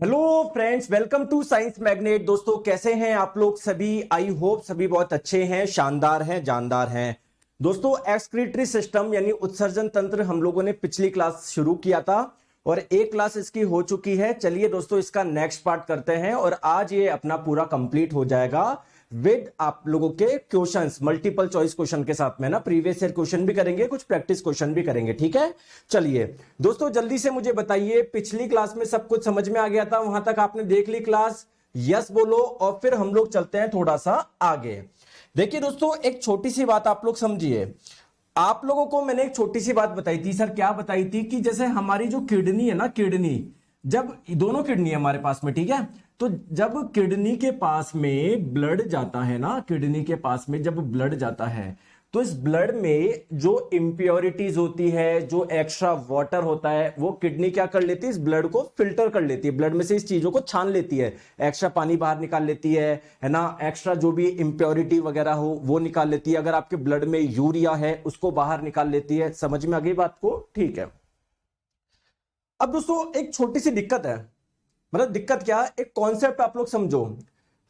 Hello friends, welcome to science magnet. दोस्तों कैसे हैं आप लोग सभी? आई होप सभी बहुत अच्छे हैं, शानदार हैं, जानदार हैं। दोस्तों एक्सक्रीटरी सिस्टम यानी उत्सर्जन तंत्र हम लोगों ने पिछली क्लास शुरू किया था और एक क्लास इसकी हो चुकी है। चलिए दोस्तों इसका नेक्स्ट पार्ट करते हैं और आज ये अपना पूरा कंप्लीट हो जाएगा विद आप लोगों के क्वेश्चंस, मल्टीपल चॉइस क्वेश्चन के साथ में ना। प्रीवियस ईयर क्वेश्चन भी करेंगे, कुछ प्रैक्टिस क्वेश्चन भी करेंगे, ठीक है। चलिए दोस्तों जल्दी से मुझे बताइए, पिछली क्लास में सब कुछ समझ में आ गया था? वहां तक आपने देख ली क्लास? यस बोलो और फिर हम लोग चलते हैं थोड़ा सा आगे। देखिए दोस्तों एक छोटी सी बात आप लोग समझिए। आप लोगों को मैंने एक छोटी सी बात बताई थी। सर क्या बताई थी? कि जैसे हमारी जो किडनी है ना, किडनी, जब दोनों किडनी है हमारे पास में, ठीक है, तो जब किडनी के पास में ब्लड जाता है ना, किडनी के पास में जब ब्लड जाता है तो इस ब्लड में जो इंप्योरिटीज होती है, जो एक्स्ट्रा वाटर होता है, वो किडनी क्या कर लेती है? इस ब्लड को फिल्टर कर लेती है, ब्लड में से इस चीजों को छान लेती है, एक्स्ट्रा पानी बाहर निकाल लेती है ना, एक्स्ट्रा जो भी इंप्योरिटी वगैरह हो वो निकाल लेती है। अगर आपके ब्लड में यूरिया है उसको बाहर निकाल लेती है। समझ में आ गई बात को? ठीक है। अब दोस्तों एक छोटी सी दिक्कत है, मतलब दिक्कत क्या, एक कॉन्सेप्ट आप लोग समझो।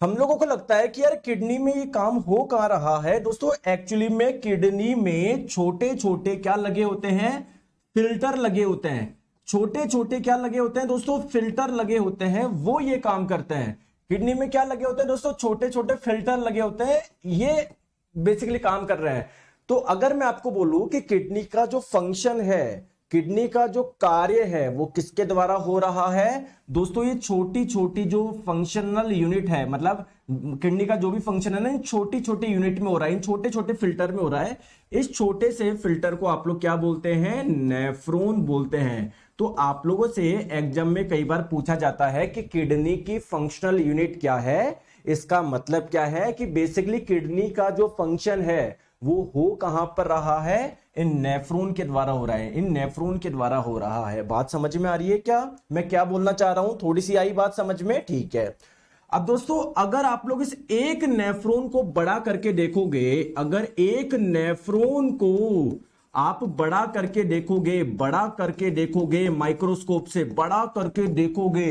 हम लोगों को लगता है कि यार किडनी में ये काम हो कहां रहा है। दोस्तों एक्चुअली में किडनी में छोटे छोटे क्या लगे होते हैं? फिल्टर लगे होते हैं। छोटे छोटे क्या लगे होते हैं दोस्तों? फिल्टर लगे होते हैं, वो ये काम करते हैं। किडनी में क्या लगे होते हैं दोस्तों? छोटे छोटे फिल्टर लगे होते हैं, ये बेसिकली काम कर रहे हैं। तो अगर मैं आपको बोलूं कि किडनी का जो फंक्शन है, किडनी का जो कार्य है, वो किसके द्वारा हो रहा है दोस्तों? ये छोटी छोटी जो फंक्शनल यूनिट है, मतलब किडनी का जो भी फंक्शन है ना, इन छोटी छोटी यूनिट में हो रहा है, इन छोटे छोटे फिल्टर में हो रहा है। इस छोटे से फिल्टर को आप लोग क्या बोलते हैं? नेफ्रॉन बोलते हैं। तो आप लोगों से एग्जाम में कई बार पूछा जाता है कि किडनी की फंक्शनल यूनिट क्या है। इसका मतलब क्या है कि बेसिकली किडनी का जो फंक्शन है वो हो कहां पर रहा है? इन नेफ्रॉन के द्वारा हो रहा है, इन नेफ्रॉन के द्वारा हो रहा है। बात समझ में आ रही है क्या मैं क्या बोलना चाह रहा हूं? थोड़ी सी आई बात समझ में? ठीक है। अब दोस्तों अगर आप लोग इस एक नेफ्रॉन को बड़ा करके देखोगे, अगर एक नेफ्रॉन को आप बड़ा करके देखोगे, बड़ा करके देखोगे, माइक्रोस्कोप से बड़ा करके देखोगे,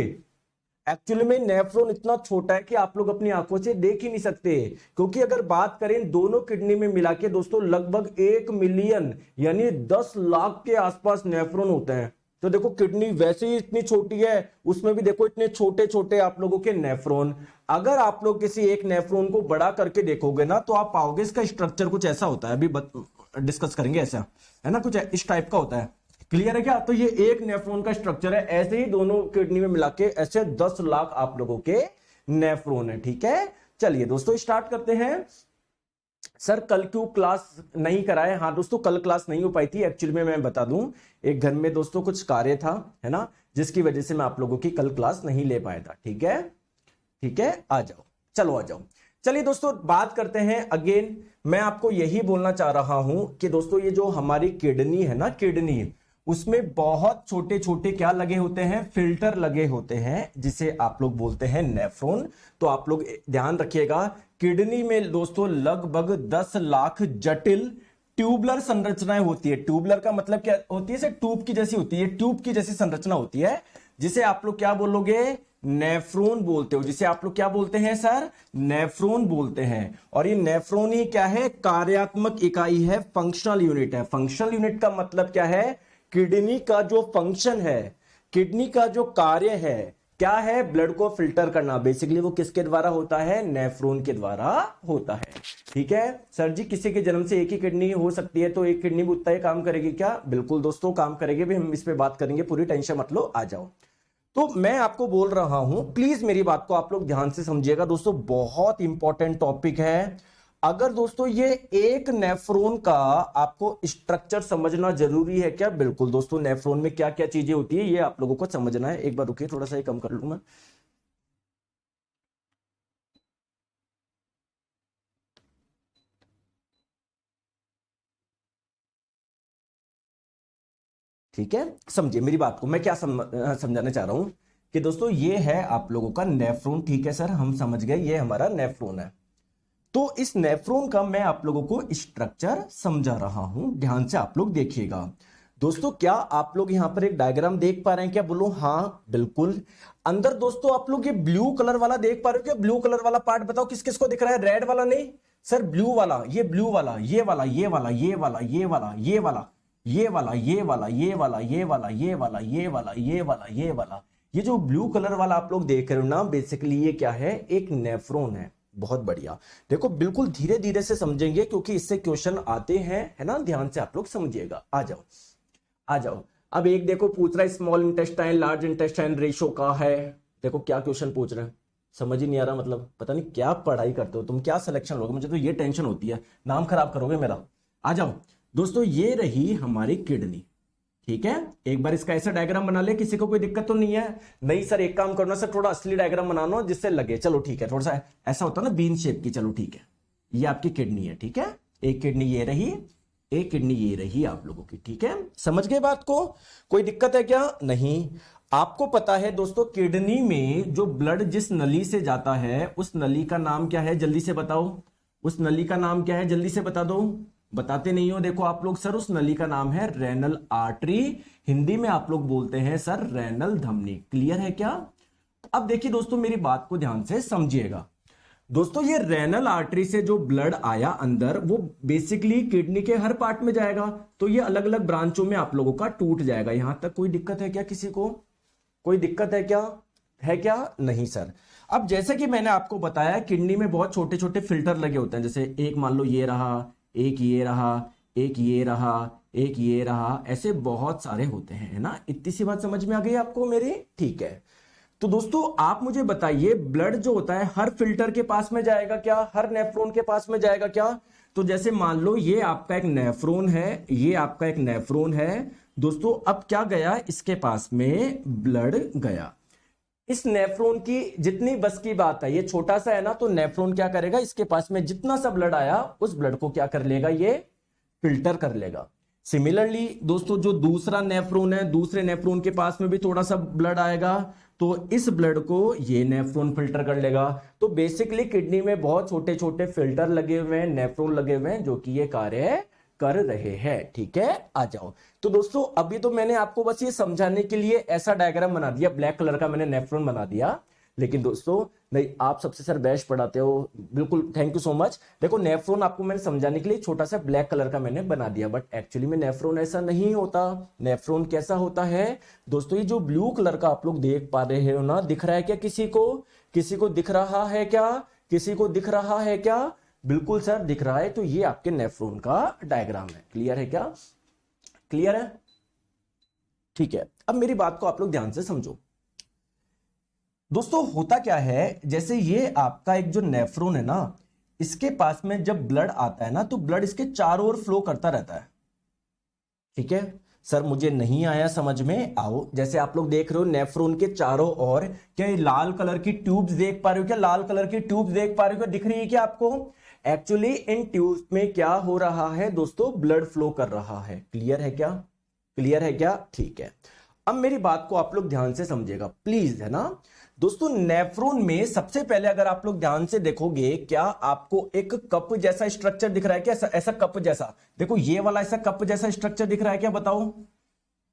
एक्चुअली में नेफ्रॉन इतना छोटा है कि आप लोग अपनी आंखों से देख ही नहीं सकते। क्योंकि अगर बात करें दोनों किडनी में मिला के दोस्तों लगभग 1 मिलियन यानी 10 लाख के आसपास नेफ्रॉन होते हैं। तो देखो किडनी वैसे ही इतनी छोटी है, उसमें भी देखो इतने छोटे छोटे आप लोगों के नेफ्रॉन। अगर आप लोग किसी एक नेफ्रॉन को बड़ा करके देखोगे ना तो आप पाओगे इसका स्ट्रक्चर कुछ ऐसा होता है, अभी डिस्कस करेंगे, ऐसा है ना, कुछ इस टाइप का होता है। क्लियर है क्या? तो ये एक नेफ्रॉन का स्ट्रक्चर है। ऐसे ही दोनों किडनी में मिला के ऐसे 10 लाख आप लोगों के नेफ्रॉन है, ठीक है। चलिए दोस्तों स्टार्ट करते हैं। सर कल क्यों क्लास नहीं कराए? हाँ दोस्तों कल क्लास नहीं हो पाई थी। एक्चुअली में मैं बता दूं, एक घर में दोस्तों कुछ कार्य था, है ना, जिसकी वजह से मैं आप लोगों की कल क्लास नहीं ले पाया था। ठीक है, ठीक है, आ जाओ, चलो आ जाओ। चलिए दोस्तों बात करते हैं अगेन। मैं आपको यही बोलना चाह रहा हूं कि दोस्तों ये जो हमारी किडनी है ना, किडनी, उसमें बहुत छोटे छोटे क्या लगे होते हैं? फिल्टर लगे होते हैं, जिसे आप लोग बोलते हैं नेफ्रॉन। तो आप लोग ध्यान रखिएगा, किडनी में दोस्तों लगभग 10 लाख जटिल ट्यूबलर संरचनाएं होती है। ट्यूबलर का मतलब क्या होती है? से ट्यूब की जैसी होती है, ट्यूब की जैसी संरचना होती है, जिसे आप लोग क्या बोलोगे? नेफ्रॉन बोलते हो। जिसे आप लोग क्या बोलते हैं सर? नेफ्रॉन बोलते हैं। और ये नेफ्रॉन ही क्या है? कार्यात्मक इकाई है, फंक्शनल यूनिट है। फंक्शनल यूनिट का मतलब क्या है? किडनी का जो फंक्शन है, किडनी का जो कार्य है, क्या है? ब्लड को फिल्टर करना। बेसिकली वो किसके द्वारा होता है? नेफ्रॉन के द्वारा होता है। ठीक है सर जी, किसी के जन्म से एक ही किडनी हो सकती है, तो एक किडनी भी उतना ही काम करेगी क्या? बिल्कुल दोस्तों काम करेगी भी। हम इस पे बात करेंगे, पूरी टेंशन मत लो, आ जाओ। तो मैं आपको बोल रहा हूं, प्लीज मेरी बात को आप लोग ध्यान से समझिएगा दोस्तों, बहुत इंपॉर्टेंट टॉपिक है। अगर दोस्तों ये एक नेफ्रॉन का आपको स्ट्रक्चर समझना जरूरी है क्या? बिल्कुल दोस्तों, नेफ्रॉन में क्या क्या चीजें होती है ये आप लोगों को समझना है। एक बार रुकिए, थोड़ा सा ये कम कर लूं मैं। ठीक है, समझिए मेरी बात को। मैं क्या समझाना चाह रहा हूं कि दोस्तों ये है आप लोगों का नेफ्रॉन। ठीक है सर, हम समझ गए, ये हमारा नेफ्रॉन है। तो इस नेफ्रॉन का मैं आप लोगों को स्ट्रक्चर समझा रहा हूं, ध्यान से आप लोग देखिएगा। दोस्तों क्या आप लोग यहां पर एक डायग्राम देख पा रहे हैं क्या? बोलो हाँ बिल्कुल। अंदर दोस्तों आप लोग ये ब्लू कलर वाला देख पा रहे हो क्या? ब्लू कलर वाला पार्ट बताओ किस किस को दिख रहा है? रेड वाला नहीं सर, ब्लू वाला, ये ब्लू वाला, ये वाला, ये वाला, ये वाला, ये वाला, ये वाला, ये वाला, ये वाला, ये वाला, ये वाला, ये वाला, ये वाला, ये वाला, ये वाला, ये जो ब्लू कलर वाला आप लोग देख रहे हो ना, बेसिकली ये क्या है? एक नेफ्रॉन है। बहुत बढ़िया। देखो बिल्कुल धीरे धीरे से समझेंगे क्योंकि इससे क्वेश्चन आते हैं, है ना? ध्यान से आप लोग समझिएगा। आ जाओ आ जाओ। अब एक देखो पूछ रहा है small intestine large intestine ratio का है। देखो क्या क्वेश्चन पूछ रहे हैं, समझ ही नहीं आ रहा। मतलब पता नहीं क्या पढ़ाई करते हो तुम, क्या सिलेक्शन लोगे, मुझे तो ये टेंशन होती है, नाम खराब करोगे मेरा। आ जाओ दोस्तों, ये रही हमारी किडनी, ठीक है? एक बार इसका ऐसा डायग्राम बना ले, किसी को कोई दिक्कत तो नहीं है? नहीं सर एक काम करना सर, थोड़ा असली डायग्राम बनाना जिससे लगे। चलो ठीक है, थोड़ा सा ऐसा होता है ना बीन शेप की। चलो ठीक है, ये आपकी किडनी है, ठीक है? एक किडनी ये रही, एक किडनी ये रही आप लोगों की, ठीक है? समझ गए बात को? कोई दिक्कत है क्या? नहीं। आपको पता है दोस्तों किडनी में जो ब्लड जिस नली से जाता है उस नली का नाम क्या है? जल्दी से बताओ, उस नली का नाम क्या है? जल्दी से बता दो। बताते नहीं हो देखो आप लोग। सर उस नली का नाम है रेनल आर्टरी, हिंदी में आप लोग बोलते हैं सर रेनल धमनी। क्लियर है क्या? अब देखिए दोस्तों मेरी बात को ध्यान से समझिएगा। दोस्तों ये रेनल आर्टरी से जो ब्लड आया अंदर, वो बेसिकली किडनी के हर पार्ट में जाएगा, तो ये अलग अलग ब्रांचों में आप लोगों का टूट जाएगा। यहां तक कोई दिक्कत है क्या? किसी को कोई दिक्कत है क्या? है क्या? नहीं सर। अब जैसे कि मैंने आपको बताया किडनी में बहुत छोटे छोटे फिल्टर लगे होते हैं, जैसे एक मान लो ये रहा, एक ये रहा, एक ये रहा, एक ये रहा, ऐसे बहुत सारे होते हैं, है ना? इतनी सी बात समझ में आ गई आपको मेरी? ठीक है। तो दोस्तों आप मुझे बताइए ब्लड जो होता है हर फिल्टर के पास में जाएगा क्या? हर नेफ्रॉन के पास में जाएगा क्या? तो जैसे मान लो ये आपका एक नेफ्रॉन है, ये आपका एक नेफ्रॉन है दोस्तों। अब क्या गया इसके पास में? ब्लड गया। इस नेफ्रॉन की जितनी बस की बात है, ये छोटा सा है ना, तो नेफ्रॉन क्या करेगा? इसके पास में जितना सा ब्लड आया उस ब्लड को क्या कर लेगा? ये फिल्टर कर लेगा। सिमिलरली दोस्तों जो दूसरा नेफ्रॉन है, दूसरे नेफ्रॉन के पास में भी थोड़ा सा ब्लड आएगा, तो इस ब्लड को ये नेफ्रॉन फिल्टर कर लेगा। तो बेसिकली किडनी में बहुत छोटे छोटे फिल्टर लगे हुए हैं, नेफ्रॉन लगे हुए हैं, जो कि ये कार्य कर रहे हैं, ठीक है? आ जाओ। तो दोस्तों अभी तो मैंने आपको बस ये समझाने के लिए ऐसा डायग्राम बना दिया, ब्लैक कलर का मैंने नेफ्रॉन बना दिया। लेकिन दोस्तों नहीं, आप सबसे सर बेस्ट पढ़ाते हो, बिल्कुल थैंक यू सो मच। देखो नेफ्रॉन आपको मैंने समझाने के लिए छोटा सा ब्लैक कलर का मैंने बना दिया, बट एक्चुअली में नेफ्रॉन ऐसा नहीं होता। नेफ्रॉन कैसा होता है दोस्तों? ये जो ब्लू कलर का आप लोग देख पा रहे हो ना, दिख रहा है क्या किसी को? किसी को दिख रहा है क्या? किसी को दिख रहा है क्या? बिल्कुल सर दिख रहा है। तो ये आपके नेफ्रॉन का डायग्राम है। क्लियर है क्या? क्लियर है? ठीक है। अब मेरी बात को आप लोग ध्यान से समझो दोस्तों। होता क्या है, जैसे ये आपका एक जो नेफ्रॉन है ना, इसके पास में जब ब्लड आता है ना, तो ब्लड इसके चारों ओर फ्लो करता रहता है, ठीक है? सर मुझे नहीं आया समझ में। आओ, जैसे आप लोग देख रहे हो नेफ्रॉन के चारों ओर, क्या ये लाल कलर की ट्यूब्स देख पा रहे हो क्या? लाल कलर की ट्यूब्स देख पा रहे हो क्या? दिख रही है क्या आपको? एक्चुअली इन ट्यूब्स में क्या हो रहा है दोस्तों? ब्लड फ्लो कर रहा है। क्लियर है क्या? क्लियर है क्या? ठीक है। अब मेरी बात को आप लोग ध्यान से समझिएगा प्लीज, है ना दोस्तों। नेफ्रॉन में सबसे पहले अगर आप लोग ध्यान से देखोगे, क्या आपको एक कप जैसा स्ट्रक्चर दिख रहा है क्या? ऐसा कप जैसा, देखो ये वाला ऐसा कप जैसा स्ट्रक्चर दिख रहा है क्या? बताओ,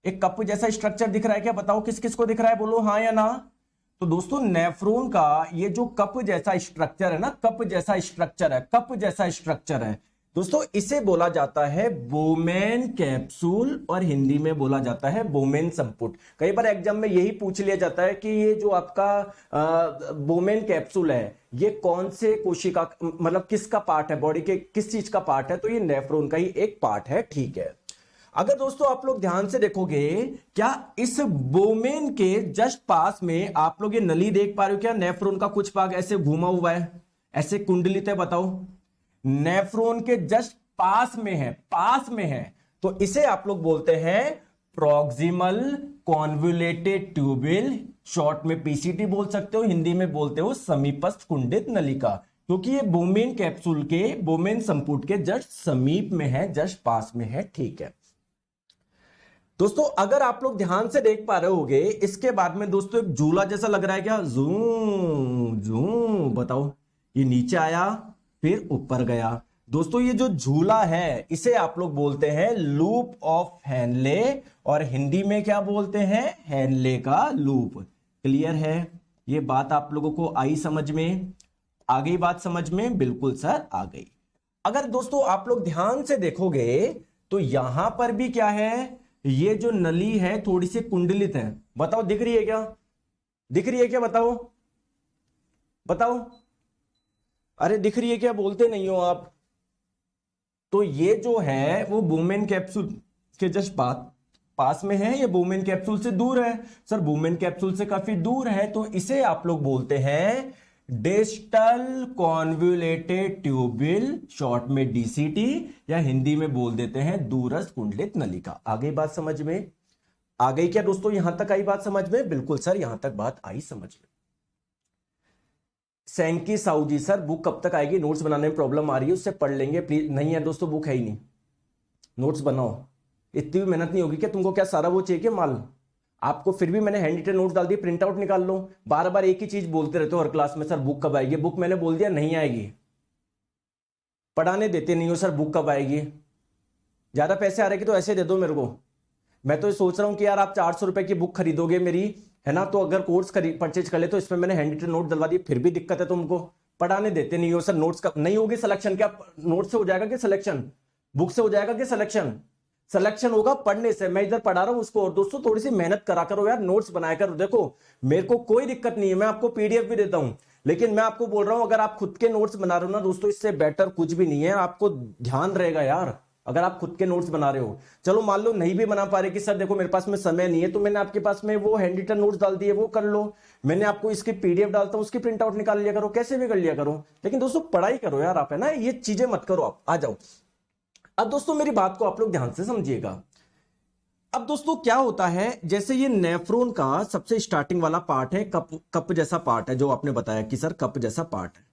एक कप जैसा स्ट्रक्चर दिख रहा है क्या? बताओ किस किस को दिख रहा है, बोलो हाँ या ना। तो दोस्तों नेफ्रॉन का ये जो कप जैसा स्ट्रक्चर है ना, कप जैसा स्ट्रक्चर है, कप जैसा स्ट्रक्चर है दोस्तों, इसे बोला जाता है बोमेन कैप्सूल, और हिंदी में बोला जाता है बोमेन संपुट। कई बार एग्जाम में यही पूछ लिया जाता है कि ये जो आपका बोमेन कैप्सूल है, ये कौन से कोशिका, मतलब किसका पार्ट है, बॉडी के किस चीज का पार्ट है? तो ये नेफ्रॉन का ही एक पार्ट है, ठीक है? अगर दोस्तों आप लोग ध्यान से देखोगे, क्या इस बोमेन के जस्ट पास में आप लोग ये नली देख पा रहे हो क्या? नेफ्रॉन का कुछ भाग ऐसे घूमा हुआ है, ऐसे कुंडलित है, बताओ। नेफ्रॉन के जस्ट पास में है, पास में है, तो इसे आप लोग बोलते हैं प्रॉक्सिमल कॉन्वोल्यूटेड ट्यूबिल, शॉर्ट में पीसीटी बोल सकते हो, हिंदी में बोलते हो समीपस्थ कुंडित नलिका, क्योंकि ये बोमेन कैप्सूल के, बोमेन संपुट के जस्ट समीप में है, जस्ट पास में है, ठीक है दोस्तों। अगर आप लोग ध्यान से देख पा रहे होगे, इसके बाद में दोस्तों एक झूला जैसा लग रहा है क्या? जूम जूम, बताओ, ये नीचे आया फिर ऊपर गया, दोस्तों ये जो झूला है इसे आप लोग बोलते हैं लूप ऑफ हेनले, और हिंदी में क्या बोलते हैं, हेनले का लूप। क्लियर है, ये बात आप लोगों को आई समझ में, आ गई बात समझ में? बिल्कुल सर आ गई। अगर दोस्तों आप लोग ध्यान से देखोगे तो यहां पर भी क्या है, ये जो नली है थोड़ी सी कुंडलित है। बताओ दिख रही है क्या, दिख रही है क्या, बताओ बताओ, अरे दिख रही है क्या, बोलते नहीं हो आप। तो ये जो है वो बूमेन कैप्सूल के जस्ट पास में है, ये बूमेन कैप्सूल से दूर है। सर बूमेन कैप्सूल से काफी दूर है, तो इसे आप लोग बोलते हैं डिस्टल कॉन्वुलेटेड ट्यूबिल, शॉर्ट में डीसीटी, या हिंदी में बोल देते हैं दूरस्थ कुंडलित नलिका। आ गई बात समझ में, आ गई क्या दोस्तों, यहां तक आई बात समझ में? बिल्कुल सर यहां तक बात आई समझ में। सैंकी साहू जी, सर बुक कब तक आएगी, नोट्स बनाने में प्रॉब्लम आ रही है, उससे पढ़ लेंगे प्लीज। नहीं है दोस्तों, बुक है ही नहीं, नोट्स बनाओ। इतनी भी मेहनत नहीं होगी क्या तुमको, क्या सारा वो चाहिए क्या माल आपको? फिर भी मैंने हैंड रिटन नोट्स डाल दिए, प्रिंट आउट निकाल लो। बार बार एक ही चीज बोलते रहते हो हर क्लास में, सर बुक कब आएगी। बुक मैंने बोल दिया नहीं आएगी, पढ़ाने देते नहीं हो सर, बुक कब आएगी। ज्यादा पैसे आ रहे कि तो ऐसे दे दो मेरे को। मैं तो ये सोच रहा हूं कि यार आप 400 रुपए की बुक खरीदोगे मेरी, है ना, तो अगर कोर्स परचेज कर ले तो इसमें मैंने हैंड रिटन नोट डलवा दिए, फिर भी दिक्कत है तुमको, पढ़ाने देते नहीं हो सर। नोट्स का नहीं होगी सिलेक्शन, क्या नोट से हो जाएगा कि सिलेक्शन, बुक से हो जाएगा कि सिलेक्शन? सिलेक्शन होगा पढ़ने से। मैं इधर पढ़ा रहा हूं उसको, और दोस्तों थोड़ी सी मेहनत करा करो यार, नोट्स बनाया करो। देखो मेरे को कोई दिक्कत नहीं है, मैं आपको पीडीएफ भी देता हूं, लेकिन मैं आपको बोल रहा हूं अगर आप खुद के नोट्स बना रहे हो ना दोस्तों, इससे बेटर कुछ भी नहीं है। आपको ध्यान रहेगा यार अगर आप खुद के नोट्स बना रहे हो। चलो मान लो नहीं भी बना पा रहे कि सर देखो मेरे पास में समय नहीं है, तो मैंने आपके पास में वो हैंड रिटन नोट्स डाल दिए, वो कर लो। मैंने आपको इसकी पीडीएफ डालता हूं, उसकी प्रिंट आउट निकाल लिया करो, कैसे भी कर लिया करो। लेकिन दोस्तों पढ़ाई करो यार आप, है ना, ये चीजें मत करो आप। आ जाओ अब दोस्तों, मेरी बात को आप लोग ध्यान से समझिएगा। अब दोस्तों क्या होता है, जैसे ये नेफ्रॉन का सबसे स्टार्टिंग वाला पार्ट है, कप जैसा पार्ट है, जो आपने बताया कि सर कप जैसा पार्ट है।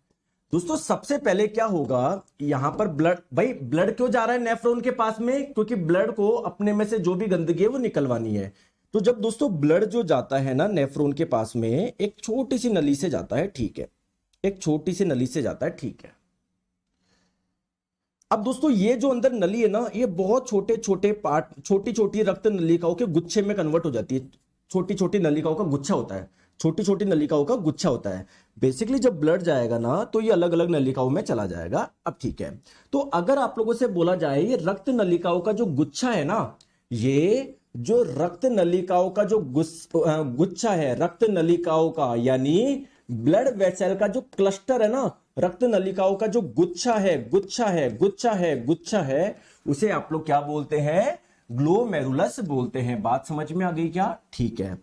दोस्तों सबसे पहले क्या होगा, यहां पर ब्लड, भाई ब्लड क्यों जा रहा है नेफ्रॉन के पास में, क्योंकि ब्लड को अपने में से जो भी गंदगी है वो निकलवानी है। तो जब दोस्तों ब्लड जो जाता है ना नेफ्रॉन के पास में, एक छोटी सी नली से जाता है, ठीक है, एक छोटी सी नली से जाता है, ठीक है। अब दोस्तों ये जो अंदर नली है ना, ये बहुत छोटे छोटे पार्ट, छोटी छोटी रक्त नलिकाओं के गुच्छे में कन्वर्ट हो जाती है। छोटी छोटी नलिकाओं का गुच्छा होता है, छोटी छोटी नलिकाओं का गुच्छा होता है। बेसिकली जब ब्लड जाएगा ना तो ये अलग अलग नलिकाओं में चला जाएगा। अब ठीक है, तो अगर आप लोगों से बोला जाए ये रक्त नलिकाओं का जो गुच्छा है ना, ये जो रक्त नलिकाओं का जो गुच्छा है, रक्त नलिकाओं का यानी ब्लड वेसल का जो क्लस्टर है ना, रक्त नलिकाओं का जो गुच्छा है, गुच्छा है, गुच्छा है, गुच्छा है, उसे आप लोग क्या बोलते हैं, ग्लोमेरुलस बोलते हैं। बात समझ में आ गई क्या? ठीक है।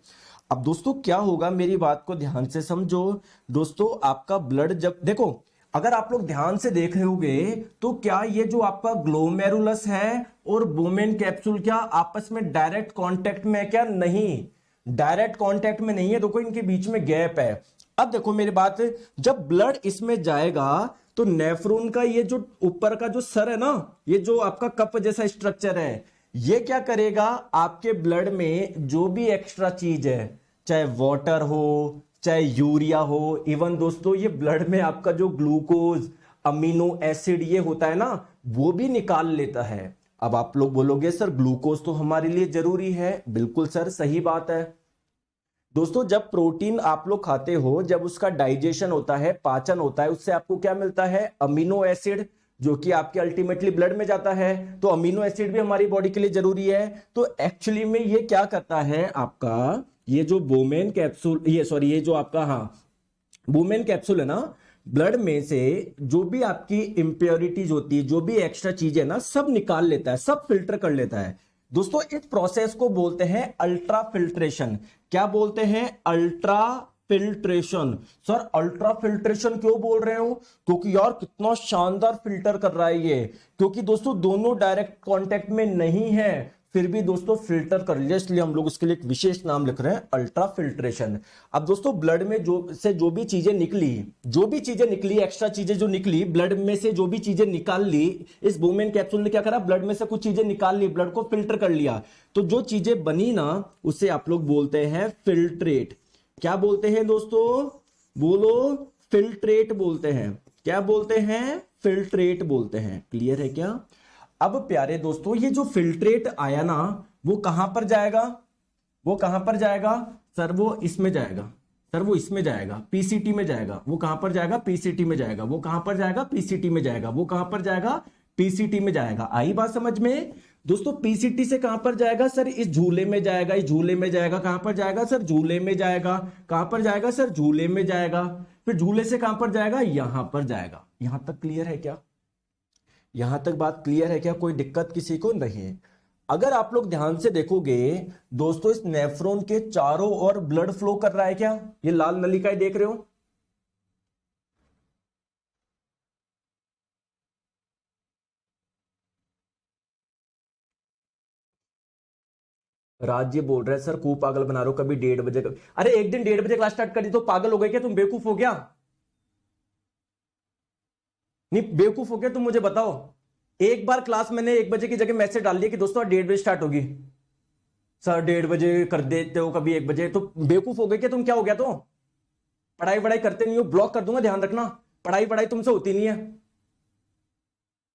अब दोस्तों क्या होगा, मेरी बात को ध्यान से समझो। दोस्तों आपका ब्लड जब देखो, अगर आप लोग ध्यान से देख रहे होगे तो क्या ये जो आपका ग्लोमेरुलस है और बूमेन कैप्सूल क्या आपस में डायरेक्ट कांटेक्ट में है क्या? नहीं, डायरेक्ट कांटेक्ट में नहीं है। देखो इनके बीच में गैप है। अब देखो मेरी बात, जब ब्लड इसमें जाएगा तो नेफ्रॉन का ये जो ऊपर का जो सर है ना, ये जो आपका कप जैसा स्ट्रक्चर है, ये क्या करेगा, आपके ब्लड में जो भी एक्स्ट्रा चीज है, चाहे वाटर हो, चाहे यूरिया हो, इवन दोस्तों ये ब्लड में आपका जो ग्लूकोज, अमीनो एसिड ये होता है ना, वो भी निकाल लेता है। अब आप लोग बोलोगे सर ग्लूकोज तो हमारे लिए जरूरी है। बिल्कुल सर सही बात है। दोस्तों जब प्रोटीन आप लोग खाते हो, जब उसका डाइजेशन होता है, पाचन होता है, उससे आपको क्या मिलता है, अमीनो एसिड, जो कि आपके अल्टीमेटली ब्लड में जाता है। तो अमीनो एसिड भी हमारी बॉडी के लिए जरूरी है। तो एक्चुअली में ये क्या करता है, आपका ये जो बोमेन कैप्सूल, ये जो आपका बोमेन कैप्सूल है ना, ब्लड में से जो भी आपकी इंप्योरिटीज होती है, जो भी एक्स्ट्रा चीज है ना, सब निकाल लेता है, सब फिल्टर कर लेता है। दोस्तों इस प्रोसेस को बोलते हैं अल्ट्रा फिल्ट्रेशन। क्या बोलते हैं? Ultra filtration. Sir ultra filtration क्यों बोल रहे हो? क्योंकि यार कितना शानदार फिल्टर कर रहा है ये, क्योंकि दोस्तों दोनों डायरेक्ट कांटेक्ट में नहीं है, फिर भी दोस्तों फिल्टर कर लिया, इसलिए हम लोग उसके लिए एक विशेष नाम लिख रहे हैं, अल्ट्रा फिल्ट्रेशन। अब दोस्तों ब्लड में जो भी चीजें निकली, एक्स्ट्रा चीजें जो निकली ब्लड में से, जो भी चीजें निकाल ली, इस बोमेन कैप्सूल ने क्या करा, ब्लड में से कुछ चीजें निकाल ली, ब्लड को फिल्टर कर लिया। तो जो चीजें बनी ना, उसे आप लोग बोलते हैं फिल्ट्रेट। क्या बोलते हैं दोस्तों? बोलो, फिल्ट्रेट बोलते हैं। क्या बोलते हैं? फिल्ट्रेट बोलते हैं। क्लियर है क्या? अब प्यारे दोस्तों, ये जो फिल्ट्रेट आया ना, वो कहां पर जाएगा? वो कहां पर जाएगा सर? वो इसमें जाएगा सर, वो इसमें जाएगा, पीसीटी में जाएगा। वो कहां पर जाएगा? पीसीटी में जाएगा। वो कहां पर जाएगा? पीसीटी में जाएगा। वो कहां पर जाएगा? पीसीटी में जाएगा। आई बात समझ में दोस्तों? पीसीटी से कहां पर जाएगा सर? इस झूले में जाएगा। इस झूले में जाएगा। कहां पर जाएगा सर? झूले में जाएगा। कहां पर जाएगा सर? झूले में जाएगा। फिर झूले से कहां पर जाएगा? यहां पर जाएगा। यहां तक क्लियर है क्या? यहां तक बात क्लियर है क्या? कोई दिक्कत किसी को नहीं है? अगर आप लोग ध्यान से देखोगे दोस्तों, इस नेफ्रॉन के चारों ओर ब्लड फ्लो कर रहा है क्या? ये लाल नलिकाएं देख रहे हो? राज जी बोल रहे हैं सर खूब पागल बना रहे हो, कभी 1:30 बजे अरे एक दिन 1:30 बजे क्लास स्टार्ट कर दी तो पागल हो गए क्या तुम? बेवकूफ हो गया? नहीं बेवकूफ हो गया तुम? मुझे बताओ। एक बार क्लास मैंने 1 बजे की जगह मैसेज डाल दिया कि दोस्तों 1:30 बजे स्टार्ट होगी। सर 1:30 बजे कर देते हो, कभी 1 बजे। तो बेवकूफ हो गए क्या तुम? क्या हो गया? तो पढ़ाई वढ़ाई करते नहीं हो, ब्लॉक कर दूंगा, ध्यान रखना। पढ़ाई पढ़ाई तुमसे होती नहीं है,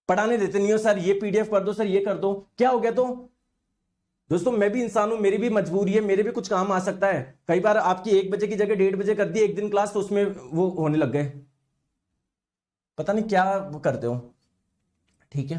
पढ़ाने देते नहीं हो। सर ये पीडीएफ कर दो, सर ये कर दो। क्या हो गया? तो दोस्तों मैं भी इंसान हूं, मेरी भी मजबूरी है, मेरे भी कुछ काम आ सकता है। कई बार आपकी 1 बजे की जगह 1:30 बजे कर दी एक दिन क्लास, तो उसमें वो होने लग गए, पता नहीं क्या करते हो। ठीक है,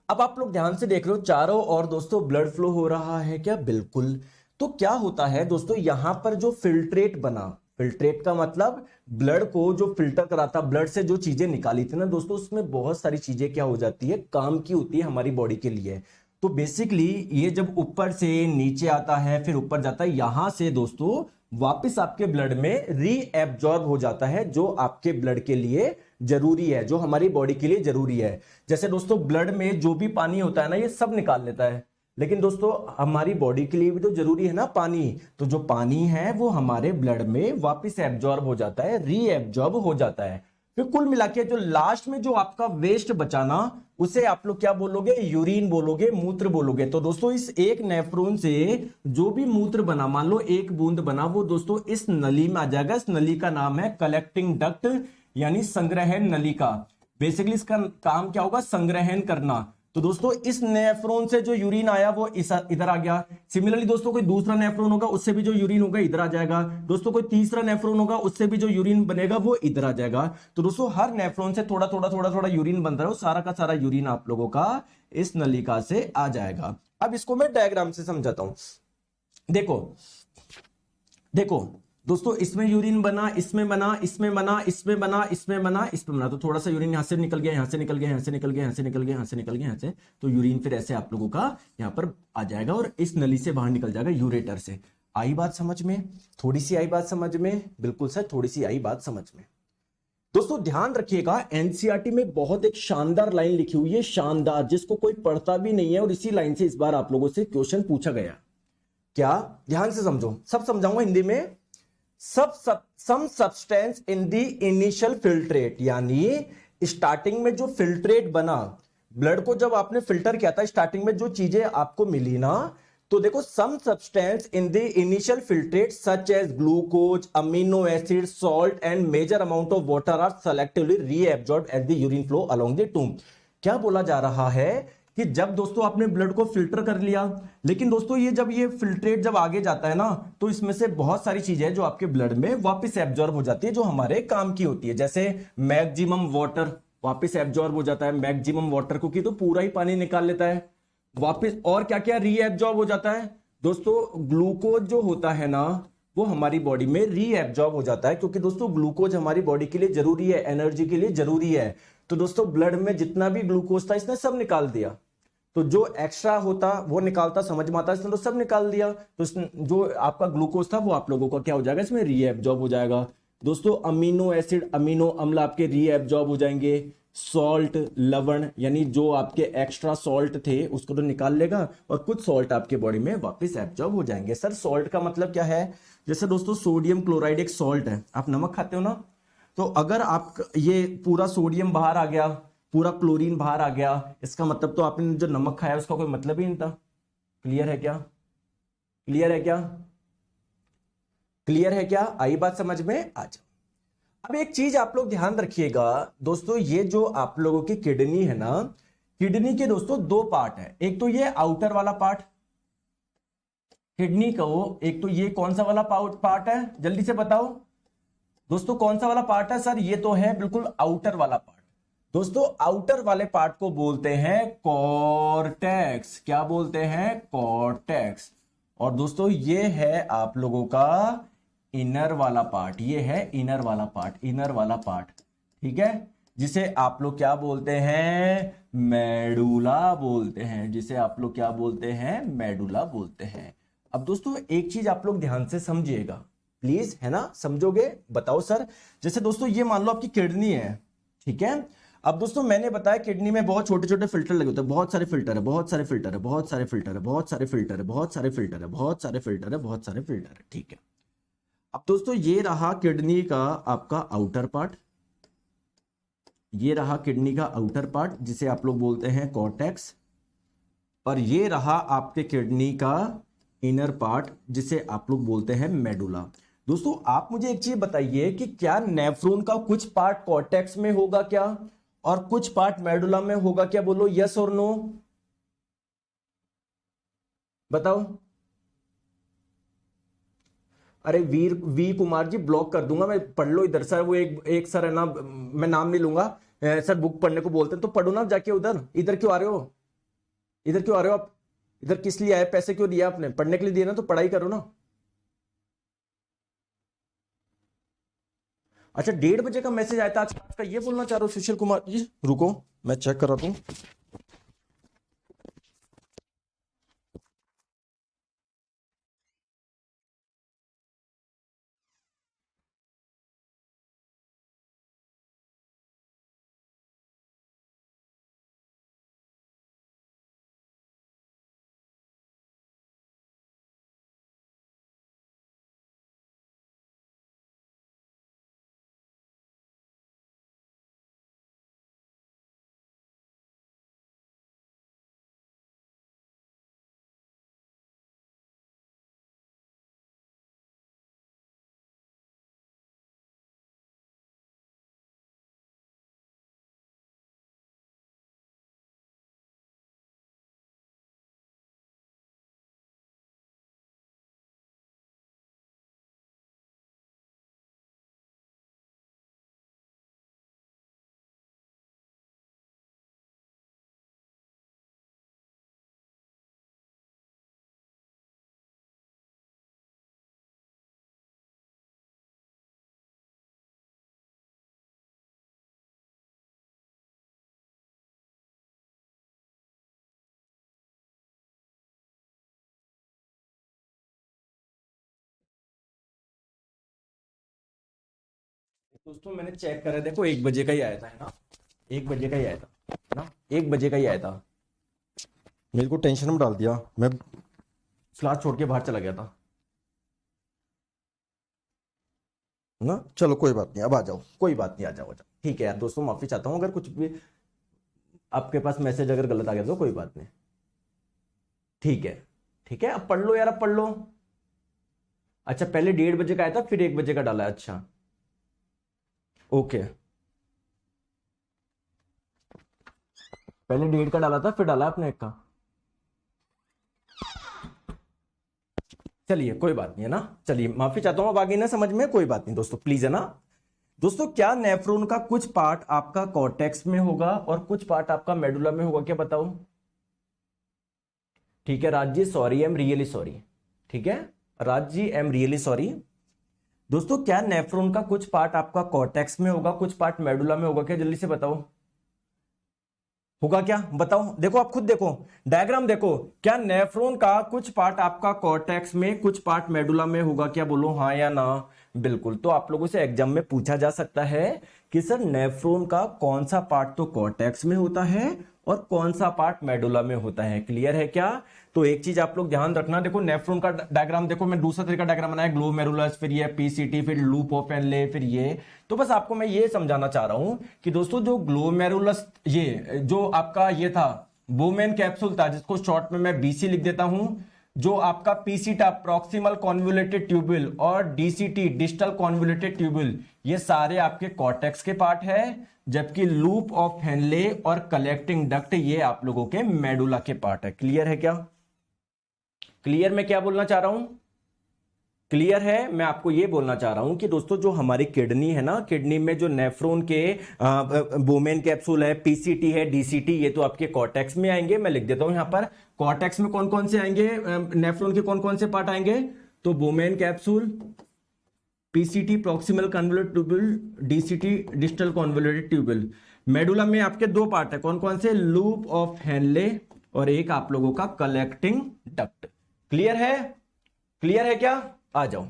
अब आप लोग ध्यान से देख रहे हो चारों और दोस्तों ब्लड फ्लो हो रहा है क्या? बिल्कुल। तो क्या होता है दोस्तों, यहां पर जो फिल्ट्रेट बना, फिल्ट्रेट का मतलब ब्लड को जो फिल्टर कराता, ब्लड से जो चीजें निकाली थी ना दोस्तों, उसमें बहुत सारी चीजें क्या हो जाती है, काम की होती है हमारी बॉडी के लिए। तो बेसिकली ये जब ऊपर से नीचे आता है, फिर ऊपर जाता है, यहां से दोस्तों वापस आपके ब्लड में रीएब्जॉर्ब हो जाता है, जो आपके ब्लड के लिए जरूरी है, जो हमारी बॉडी के लिए जरूरी है। जैसे दोस्तों ब्लड में जो भी पानी होता है ना, ये सब निकाल लेता है, लेकिन दोस्तों हमारी बॉडी के लिए भी तो जरूरी है ना पानी। तो जो पानी है वो हमारे ब्लड में वापस एब्जॉर्ब हो जाता है, रीएब्जॉर्ब हो जाता है। फिर कुल मिला के जो लास्ट में जो आपका वेस्ट बचाना, उसे आप लोग क्या बोलोगे? यूरिन बोलोगे, मूत्र बोलोगे। तो दोस्तों इस एक नेफ्रॉन से जो भी मूत्र बना, मान लो 1 बूंद बना, वो दोस्तों इस नली में आ जाएगा। इस नली का नाम है कलेक्टिंग डक्ट, यानी संग्रहण नलिका। बेसिकली इसका काम क्या होगा? संग्रहण करना। तो दोस्तों इस नेफ्रॉन से जो यूरिन आया वो इधर आ गया। सिमिलरली दोस्तों कोई दूसरा नेफ्रॉन होगा, उससे भी जो यूरिन होगा इधर आ जाएगा। दोस्तों कोई तीसरा नेफ्रॉन होगा, उससे भी जो यूरिन बनेगा वो इधर आ जाएगा। तो दोस्तों हर नेफ्रॉन से थोड़ा थोड़ा थोड़ा थोड़ा यूरिन बन रहा है, सारा का सारा यूरिन आप लोगों का इस नलिका से आ जाएगा। अब इसको मैं डायग्राम से समझाता हूं। देखो देखो दोस्तों, इसमें यूरिन बना, इसमें बना, इसमें बना, इसमें बना, इसमें बना, इसमें बना। तो थोड़ा सा यूरिन यहां से निकल गया, यहां से निकल गया, यहां से निकल गया, यहां से निकल गया, यहां से निकल गया, यहां से। तो यूरिन फिर ऐसे आप लोगों का यहां पर आ जाएगा और इस नली से बाहर निकल जाएगा, यूरेटर से। आई बात समझ में? थोड़ी सी आई बात समझ में? बिल्कुल सर, थोड़ी सी आई बात समझ में। दोस्तों ध्यान रखिएगा, एनसीईआरटी में बहुत एक शानदार लाइन लिखी हुई है, शानदार, जिसको कोई पढ़ता भी नहीं है, और इसी लाइन से इस बार आप लोगों से क्वेश्चन पूछा गया। क्या? ध्यान से समझो, सब समझाऊंगा हिंदी में। Some substance in the initial filtrate, यानी स्टार्टिंग में जो फिल्ट्रेट बना, ब्लड को जब आपने फिल्टर किया था, स्टार्टिंग में जो चीजें आपको मिली ना, तो देखो some substance in the initial filtrate such as glucose, amino acid, salt and major amount of water are selectively reabsorbed at the urine flow along the tube. क्या बोला जा रहा है कि जब दोस्तों आपने ब्लड को फिल्टर कर लिया, लेकिन दोस्तों ये जब ये फिल्ट्रेट जब आगे जाता है ना, तो इसमें से बहुत सारी चीजें जो आपके ब्लड में वापस एब्जॉर्ब हो जाती है, जो हमारे काम की होती है। जैसे मैक्सिमम वाटर वापस एब्जॉर्ब हो जाता है, मैक्सिमम वाटर, क्योंकि तो पूरा ही पानी निकाल लेता है वापस। और क्या क्या रीएब्जॉर्ब हो जाता है दोस्तों? ग्लूकोज जो होता है ना, वो हमारी बॉडी में रीएब्जॉर्ब हो जाता है, क्योंकि दोस्तों ग्लूकोज हमारी बॉडी के लिए जरूरी है, एनर्जी के लिए जरूरी है। तो दोस्तों ब्लड में जितना भी ग्लूकोज था इसने सब निकाल दिया। तो जो एक्स्ट्रा होता वो निकालता, समझ में आता, इसने तो सब निकाल दिया। तो जो आपका ग्लूकोज था वो आप लोगों का क्या हो जाएगा? इसमें रीएब्जॉर्ब हो जाएगा। दोस्तों अमीनो एसिड, अमीनो अम्ल आपके रीएब्जॉर्ब हो जाएंगे। सॉल्ट, लवण, यानी जो आपके एक्स्ट्रा सॉल्ट थे उसको तो निकाल लेगा, और कुछ सॉल्ट आपके बॉडी में वापस एब्जॉर्ब हो जाएंगे। सर सॉल्ट का मतलब क्या है? जैसे दोस्तों सोडियम क्लोराइड एक सॉल्ट है, आप नमक खाते हो ना, तो अगर आप ये पूरा सोडियम बाहर आ गया, पूरा क्लोरीन बाहर आ गया, इसका मतलब तो आपने जो नमक खाया उसका कोई मतलब ही नहीं था। क्लियर है क्या? क्लियर है क्या? क्लियर है क्या? आई बात समझ में? आ जाओ। अब एक चीज आप लोग ध्यान रखिएगा दोस्तों, ये जो आप लोगों की किडनी है ना, किडनी के दोस्तों दो पार्ट है। एक तो ये आउटर वाला पार्ट किडनी का, वो एक तो ये कौन सा वाला पार्ट है, जल्दी से बताओ दोस्तों, कौन सा वाला पार्ट है सर? ये तो है बिल्कुल आउटर वाला पार्ट। दोस्तों आउटर वाले पार्ट को बोलते हैं कॉर्टेक्स। क्या बोलते हैं? कॉर्टेक्स। और दोस्तों ये है आप लोगों का इनर वाला पार्ट, ये है इनर वाला पार्ट, इनर वाला पार्ट, ठीक है, जिसे आप लोग क्या बोलते हैं? मेडुला बोलते हैं, जिसे आप लोग क्या बोलते हैं? मेडुला बोलते हैं। अब दोस्तों एक चीज आप लोग ध्यान से समझिएगा प्लीज, है ना, समझोगे? बताओ सर। जैसे दोस्तों ये मान लो आपकी किडनी है, ठीक है। अब दोस्तों मैंने बताया किडनी में बहुत छोटे छोटे फिल्टर लगे होते हैं, बहुत सारे फिल्टर है, बहुत सारे फिल्टर है, बहुत सारे फिल्टर है, बहुत सारे फिल्टर है, बहुत सारे फिल्टर है, बहुत सारे फिल्टर है, बहुत सारे फिल्टर है, ठीक है। अब दोस्तों ये रहा किडनी का आपका आउटर पार्ट, ये रहा किडनी का आउटर पार्ट जिसे आप लोग बोलते हैं कॉर्टेक्स, और ये रहा आपके किडनी का इनर पार्ट जिसे आप लोग बोलते हैं मेडुला। दोस्तों आप मुझे एक चीज बताइए कि क्या नेफ्रॉन का कुछ पार्ट कॉर्टेक्स में होगा क्या, और कुछ पार्ट मेडुला में होगा क्या? बोलो यस और नो, बताओ। अरे वी कुमार जी ब्लॉक कर दूंगा मैं, पढ़ लो इधर सर। वो एक सर है ना, मैं नाम नहीं लूंगा सर, बुक पढ़ने को बोलते हैं तो पढ़ो ना जाके उधर। इधर क्यों आ रहे हो? इधर क्यों आ रहे हो आप? इधर किस लिए आए? पैसे क्यों दिया आपने? पढ़ने के लिए दिए ना, तो पढ़ाई करो ना। अच्छा 1:30 का मैसेज आया था आज का, ये बोलना चाह रहे हो सुशील कुमार जी? रुको मैं चेक कर रहा हूं। दोस्तों मैंने चेक करा, देखो 1 बजे का ही आया था, है ना, 1 बजे का ही आया था, है ना, 1 बजे का ही आया था। मेरे को टेंशन में डाल दिया, मैं क्लास छोड़ के बाहर चला गया था ना। चलो कोई बात नहीं, अब आ जाओ, कोई बात नहीं, आ जाओ आ जाओ, ठीक है यार दोस्तों, माफी चाहता हूँ अगर कुछ भी आपके पास मैसेज अगर गलत आ गया तो कोई बात नहीं, ठीक है। ठीक है अब पढ़ लो यार, अब पढ़ लो। अच्छा पहले 1:30 का आया था, फिर 1 बजे का डाला है, अच्छा ओके। पहले 1:30 का डाला था, फिर डाला आपने 1 का। चलिए कोई बात नहीं, है ना, चलिए माफी चाहता हूं, अब आगे ना समझ में, कोई बात नहीं दोस्तों, प्लीज, है ना। दोस्तों क्या नेफ्रॉन का कुछ पार्ट आपका कॉर्टेक्स में होगा और कुछ पार्ट आपका मेडुला में होगा, क्या बताओ? ठीक है Raj ji, sorry, I am really sorry, ठीक है Raj ji, I am really sorry. दोस्तों क्या नेफ्रॉन का कुछ पार्ट आपका कॉर्टेक्स में होगा, कुछ पार्ट मेडुला में होगा क्या? जल्दी से बताओ, होगा क्या? बताओ, देखो आप खुद देखो, डायग्राम देखो, क्या नेफ्रॉन का कुछ पार्ट आपका कॉर्टेक्स में, कुछ पार्ट मेडुला में होगा क्या? बोलो हाँ या ना। बिल्कुल, तो आप लोगों से एग्जाम में पूछा जा सकता है कि सर नेफ्रॉन का कौन सा पार्ट तो कॉर्टेक्स में होता है और कौन सा पार्ट मेडुला में होता है, क्लियर है क्या? तो एक चीज आप लोग ध्यान रखना, देखो नेफ्रॉन का डायग्राम देखो, मैं दूसरा तरीका डायग्राम बनाया, ग्लोमेरुलस, फिर ये पीसीटी, फिर लूप ऑफ एनले, फिर ये। तो बस आपको मैं ये समझाना चाह रहा हूं कि दोस्तों जो ग्लोमेरुलस, ये जो आपका ये था बोमेन कैप्सूल था, जिसको शॉर्ट में मैं बीसी लिख देता हूं, जो आपका पीसीटा प्रॉक्सिमल कॉन्वोल्यूटेड ट्यूबुल और डीसीटी डिस्टल कॉन्वोल्यूटेड ट्यूबुल, ये सारे आपके कॉर्टेक्स के पार्ट है, जबकि लूप ऑफ हेनले और कलेक्टिंग डक्ट ये आप लोगों के मेडुला के पार्ट है। क्लियर है क्या? क्लियर मैं क्या बोलना चाह रहा हूं? क्लियर है? मैं आपको ये बोलना चाह रहा हूं कि दोस्तों जो हमारी किडनी है ना, किडनी में जो नेफ्रॉन के बोमेन कैप्सूल है, पीसीटी है, डीसीटी, ये तो आपके कॉर्टेक्स में आएंगे। मैं लिख देता हूं यहां पर, कॉर्टेक्स में कौन कौन से आएंगे, नेफ्रॉन के कौन कौन से पार्ट आएंगे, तो Bowman capsule, PCT proximal convoluted tubule, DCT distal convoluted tubule. Medulla में आपके दो पार्ट है, कौन कौन से, लूप ऑफ हेनले और एक आप लोगों का कलेक्टिंग डक्ट। क्लियर है? क्लियर है क्या? आ जाओ।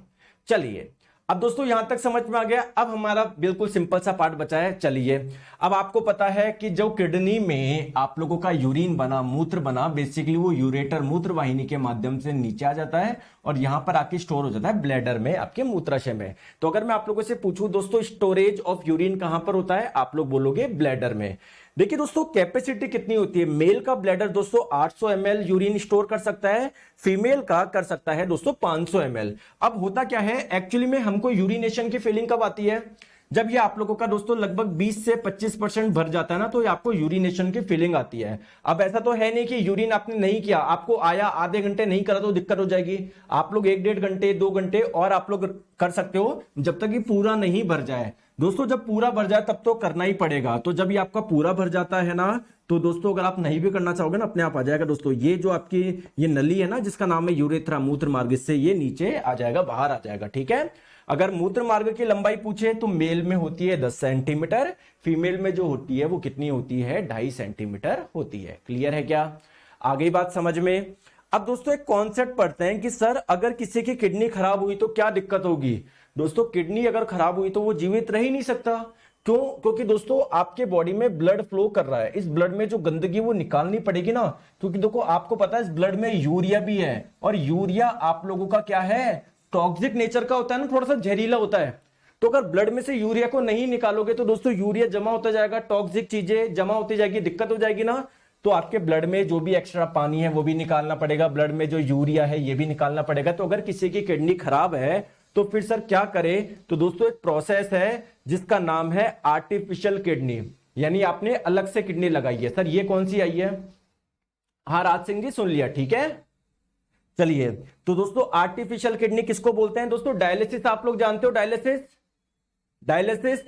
चलिए अब दोस्तों यहां तक समझ में आ गया। अब हमारा बिल्कुल सिंपल सा पार्ट बचा है। चलिए अब आपको पता है कि जो किडनी में आप लोगों का यूरिन बना, मूत्र बना, बेसिकली वो यूरेटर मूत्र वाहिनी के माध्यम से नीचे आ जाता है और यहां पर आके स्टोर हो जाता है ब्लैडर में, आपके मूत्राशय में। तो अगर मैं आप लोगों से पूछूं दोस्तों स्टोरेज ऑफ यूरिन कहां पर होता है, आप लोग बोलोगे ब्लैडर में। देखिए दोस्तों कैपेसिटी कितनी होती है, मेल का ब्लैडर दोस्तों 800 ml यूरिन स्टोर कर सकता है, फीमेल का कर सकता है दोस्तों 500 ml। अब होता क्या है एक्चुअली में, हमको यूरिनेशन की फीलिंग कब आती है, जब ये आप लोगों का दोस्तों लगभग 20 से 25% भर जाता है ना, तो ये आपको यूरिनेशन की फीलिंग आती है। अब ऐसा तो है नहीं कि यूरिन आपने नहीं किया, आपको आया, आधे घंटे नहीं करा तो दिक्कत हो जाएगी। आप लोग 1-1.5 घंटे 2 घंटे और आप लोग कर सकते हो, जब तक ये पूरा नहीं भर जाए। दोस्तों जब पूरा भर जाए तब तो करना ही पड़ेगा। तो जब ये आपका पूरा भर जाता है ना, तो दोस्तों अगर आप नहीं भी करना चाहोगे ना, अपने आप आ जाएगा दोस्तों। ये जो आपकी ये नली है ना, जिसका नाम है यूरेथ्रा, मूत्र मार्ग, इससे ये नीचे आ जाएगा, बाहर आ जाएगा। ठीक है। अगर मूत्र मार्ग की लंबाई पूछे तो मेल में होती है 10 सेंटीमीटर, फीमेल में जो होती है वो कितनी होती है, 2.5 सेंटीमीटर होती है। क्लियर है क्या? आगे बात समझ में। अब दोस्तों एक कॉन्सेप्ट पढ़ते हैं कि सर अगर किसी की किडनी खराब हुई तो क्या दिक्कत होगी। दोस्तों किडनी अगर खराब हुई तो वो जीवित रह ही नहीं सकता। क्यों? क्योंकि दोस्तों आपके बॉडी में ब्लड फ्लो कर रहा है, इस ब्लड में जो गंदगी वो निकालनी पड़ेगी ना। क्योंकि देखो आपको पता है इस ब्लड में यूरिया भी है, और यूरिया आप लोगों का क्या है, टॉक्सिक नेचर का होता है ना, थोड़ा सा जहरीला होता है। तो अगर ब्लड में से यूरिया को नहीं निकालोगे तो दोस्तों यूरिया जमा होता जाएगा, टॉक्सिक चीजें जमा होती जाएगी, दिक्कत हो जाएगी ना। तो आपके ब्लड में जो भी एक्स्ट्रा पानी है वो भी निकालना पड़ेगा, ब्लड में जो यूरिया है ये भी निकालना पड़ेगा। तो अगर किसी की किडनी खराब है तो फिर सर क्या करे, तो दोस्तों एक प्रोसेस है जिसका नाम है आर्टिफिशियल किडनी, यानी आपने अलग से किडनी लगाई है। सर ये कौन सी आई है? हाँ राज सिंह जी सुन लिया, ठीक है। चलिए तो दोस्तों आर्टिफिशियल किडनी किसको बोलते हैं दोस्तों? डायलिसिस आप लोग जानते हो, डायलिसिस, डायलिसिस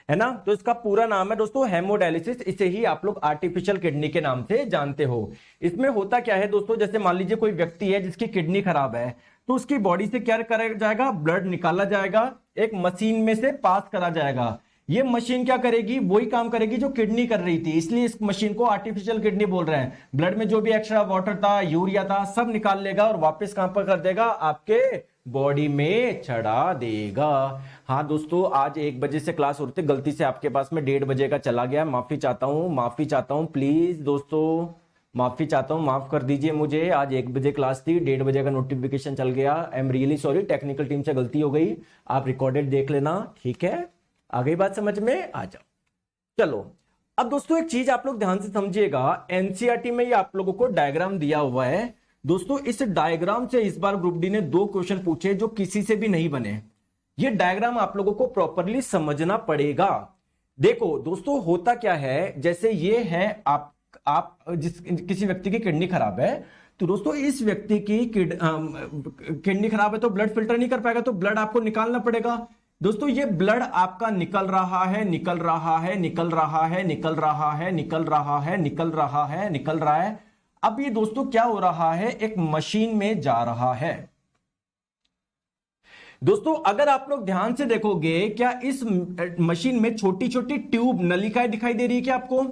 है ना। तो इसका पूरा नाम है दोस्तों हेमोडायलिसिस, इसे ही आप लोग आर्टिफिशियल किडनी के नाम से जानते हो। इसमें होता क्या है दोस्तों, जैसे मान लीजिए कोई व्यक्ति है जिसकी किडनी खराब है, तो उसकी बॉडी से क्या करा जाएगा, ब्लड निकाला जाएगा, एक मशीन में से पास करा जाएगा। ये मशीन क्या करेगी, वही काम करेगी जो किडनी कर रही थी, इसलिए इस मशीन को आर्टिफिशियल किडनी बोल रहे हैं। ब्लड में जो भी एक्स्ट्रा वाटर था, यूरिया था, सब निकाल लेगा और वापस कहां पर कर देगा, आपके बॉडी में चढ़ा देगा। हाँ दोस्तों आज 1 बजे से क्लास हो रही थी, गलती से आपके पास में 1:30 बजे का चला गया, माफी चाहता हूं, माफी चाहता हूं, प्लीज दोस्तों माफी चाहता हूं, माफ कर दीजिए मुझे। आज 1 बजे क्लास थी, 1:30 बजे का नोटिफिकेशन चल गया। आई am really sorry, technical team से गलती हो गई, आप रिकॉर्डेड देख लेना, ठीक है। आगे बात समझ में आ जाओ। चलो अब दोस्तों एक चीज आप लोग ध्यान से समझिएगा, एनसीईआरटी में ये आप लोगों को डायग्राम दिया हुआ है दोस्तों। इस डायग्राम से इस बार ग्रुप डी ने 2 क्वेश्चन पूछे जो किसी से भी नहीं बने। ये डायग्राम आप लोगों को प्रॉपरली समझना पड़ेगा। देखो दोस्तों होता क्या है, जैसे ये है आप किसी व्यक्ति की किडनी खराब है, तो दोस्तों इस व्यक्ति की किडनी खराब है तो ब्लड फिल्टर नहीं कर पाएगा, तो ब्लड आपको निकालना पड़ेगा। दोस्तों ये ब्लड आपका निकल रहा है, निकल रहा है, निकल रहा है, निकल रहा है, निकल रहा है, निकल रहा है, निकल रहा है। अब ये दोस्तों क्या हो रहा है, एक मशीन में जा रहा है। दोस्तों अगर आप लोग ध्यान से देखोगे, क्या इस मशीन में छोटी छोटी ट्यूब नलिकाएं दिखाई दे रही है क्या आपको?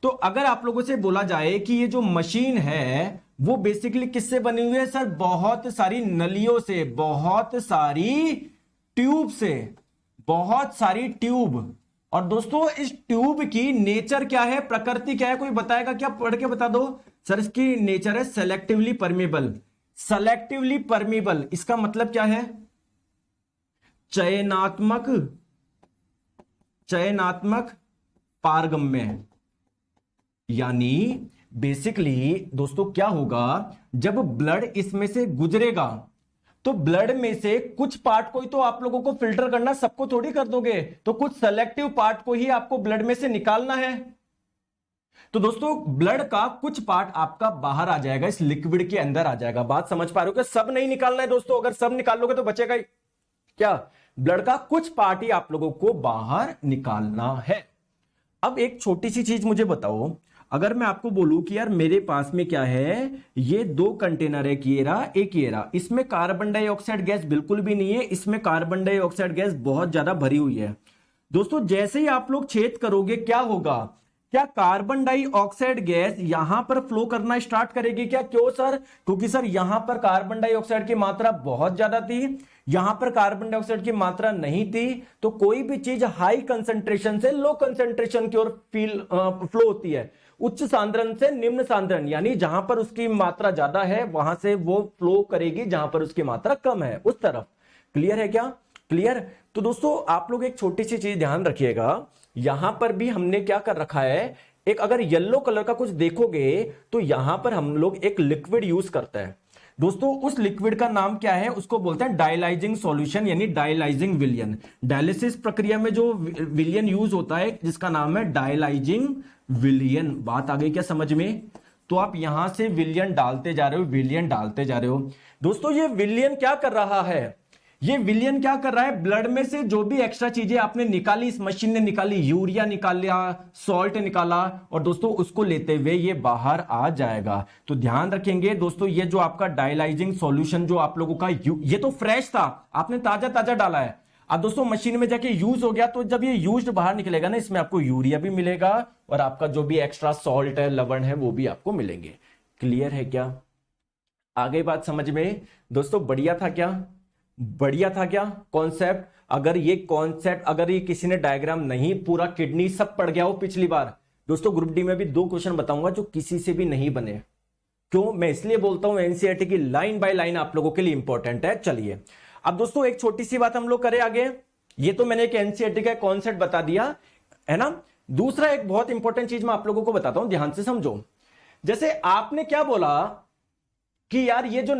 तो अगर आप लोगों से बोला जाए कि ये जो मशीन है वो बेसिकली किससे बनी हुई है, सर बहुत सारी नलियों से, बहुत सारी ट्यूब से, बहुत सारी ट्यूब। और दोस्तों इस ट्यूब की नेचर क्या है, प्रकृति क्या है, कोई बताएगा क्या? पढ़ के बता दो सर। इसकी नेचर है सेलेक्टिवली परमेबल। सेलेक्टिवली परमेबल इसका मतलब क्या है, चयनात्मक, चयनात्मक पारगम्य। यानी बेसिकली दोस्तों क्या होगा, जब ब्लड इसमें से गुजरेगा तो ब्लड में से कुछ पार्ट को ही तो आप लोगों को फिल्टर करना, सबको थोड़ी कर दोगे, तो कुछ सेलेक्टिव पार्ट को ही आपको ब्लड में से निकालना है। तो दोस्तों ब्लड का कुछ पार्ट आपका बाहर आ जाएगा, इस लिक्विड के अंदर आ जाएगा। बात समझ पा रहे हो कि सब नहीं निकालना है दोस्तों, अगर सब निकाल लोगे तो बचेगा ही क्या, ब्लड का कुछ पार्ट ही आप लोगों को बाहर निकालना है। अब एक छोटी सी चीज मुझे बताओ, अगर मैं आपको बोलूं कि यार मेरे पास में क्या है, ये 2 कंटेनर है, एक ये रहा, इसमें कार्बन डाइऑक्साइड गैस बिल्कुल भी नहीं है, इसमें कार्बन डाइऑक्साइड गैस बहुत ज्यादा भरी हुई है। दोस्तों जैसे ही आप लोग छेद करोगे क्या होगा, क्या कार्बन डाइऑक्साइड गैस यहां पर फ्लो करना स्टार्ट करेगी क्या? क्यों सर? क्योंकि सर यहां पर कार्बन डाइऑक्साइड की मात्रा बहुत ज्यादा थी, यहां पर कार्बन डाइऑक्साइड की मात्रा नहीं थी। तो कोई भी चीज हाई कंसंट्रेशन से लो कंसंट्रेशन की ओर फ्लो होती है, उच्च सांद्रण से निम्न सांद्रण, यानी जहां पर उसकी मात्रा ज्यादा है वहां से वो फ्लो करेगी जहां पर उसकी मात्रा कम है उस तरफ। क्लियर है क्या? क्लियर? तो दोस्तों आप लोग एक छोटी सी चीज ध्यान रखिएगा, यहां पर भी हमने क्या कर रखा है, एक अगर येलो कलर का कुछ देखोगे तो यहां पर हम लोग एक लिक्विड यूज करते हैं दोस्तों। उस लिक्विड का नाम क्या है? उसको बोलते हैं डायलाइजिंग सॉल्यूशन, यानी डायलाइजिंग विलियन। डायलिसिस प्रक्रिया में जो विलियन यूज होता है जिसका नाम है डायलाइजिंग विलियन। बात आ गई क्या समझ में? तो आप यहां से विलियन डालते जा रहे हो, विलियन डालते जा रहे हो। दोस्तों ये विलियन क्या कर रहा है, ये विलियन क्या कर रहा है, ब्लड में से जो भी एक्स्ट्रा चीजें आपने निकाली, इस मशीन ने निकाली, यूरिया निकाल लिया, सॉल्ट निकाला, और दोस्तों उसको लेते हुए ये बाहर आ जाएगा। तो ध्यान रखेंगे दोस्तों, ये जो आपका डायलाइजिंग सॉल्यूशन जो आप लोगों का ये तो फ्रेश था, आपने ताजा ताजा डाला है। अब दोस्तों मशीन में जाके यूज हो गया, तो जब ये यूज्ड बाहर निकलेगा ना, इसमें आपको यूरिया भी मिलेगा और आपका जो भी एक्स्ट्रा सॉल्ट है, लवण है, वो भी आपको मिलेंगे। क्लियर है क्या? आ गई बात समझ में दोस्तों? बढ़िया था क्या? बढ़िया था क्या कॉन्सेप्ट? अगर ये कॉन्सेप्ट, अगर ये किसी ने डायग्राम नहीं, पूरा किडनी सब पढ़ गया हो पिछली बार, दोस्तों ग्रुप डी में भी 2 क्वेश्चन बताऊंगा जो किसी से भी नहीं बने। क्यों? मैं इसलिए बोलता हूं एनसीईआरटी की लाइन बाय लाइन आप लोगों के लिए इंपॉर्टेंट है। चलिए अब दोस्तों एक छोटी सी बात हम लोग करें आगे। ये तो मैंने एक एनसीईआरटी का कॉन्सेप्ट बता दिया है ना। दूसरा एक बहुत इंपॉर्टेंट चीज मैं आप लोगों को बताता हूं, ध्यान से समझो। जैसे आपने क्या बोला कि यार ये जो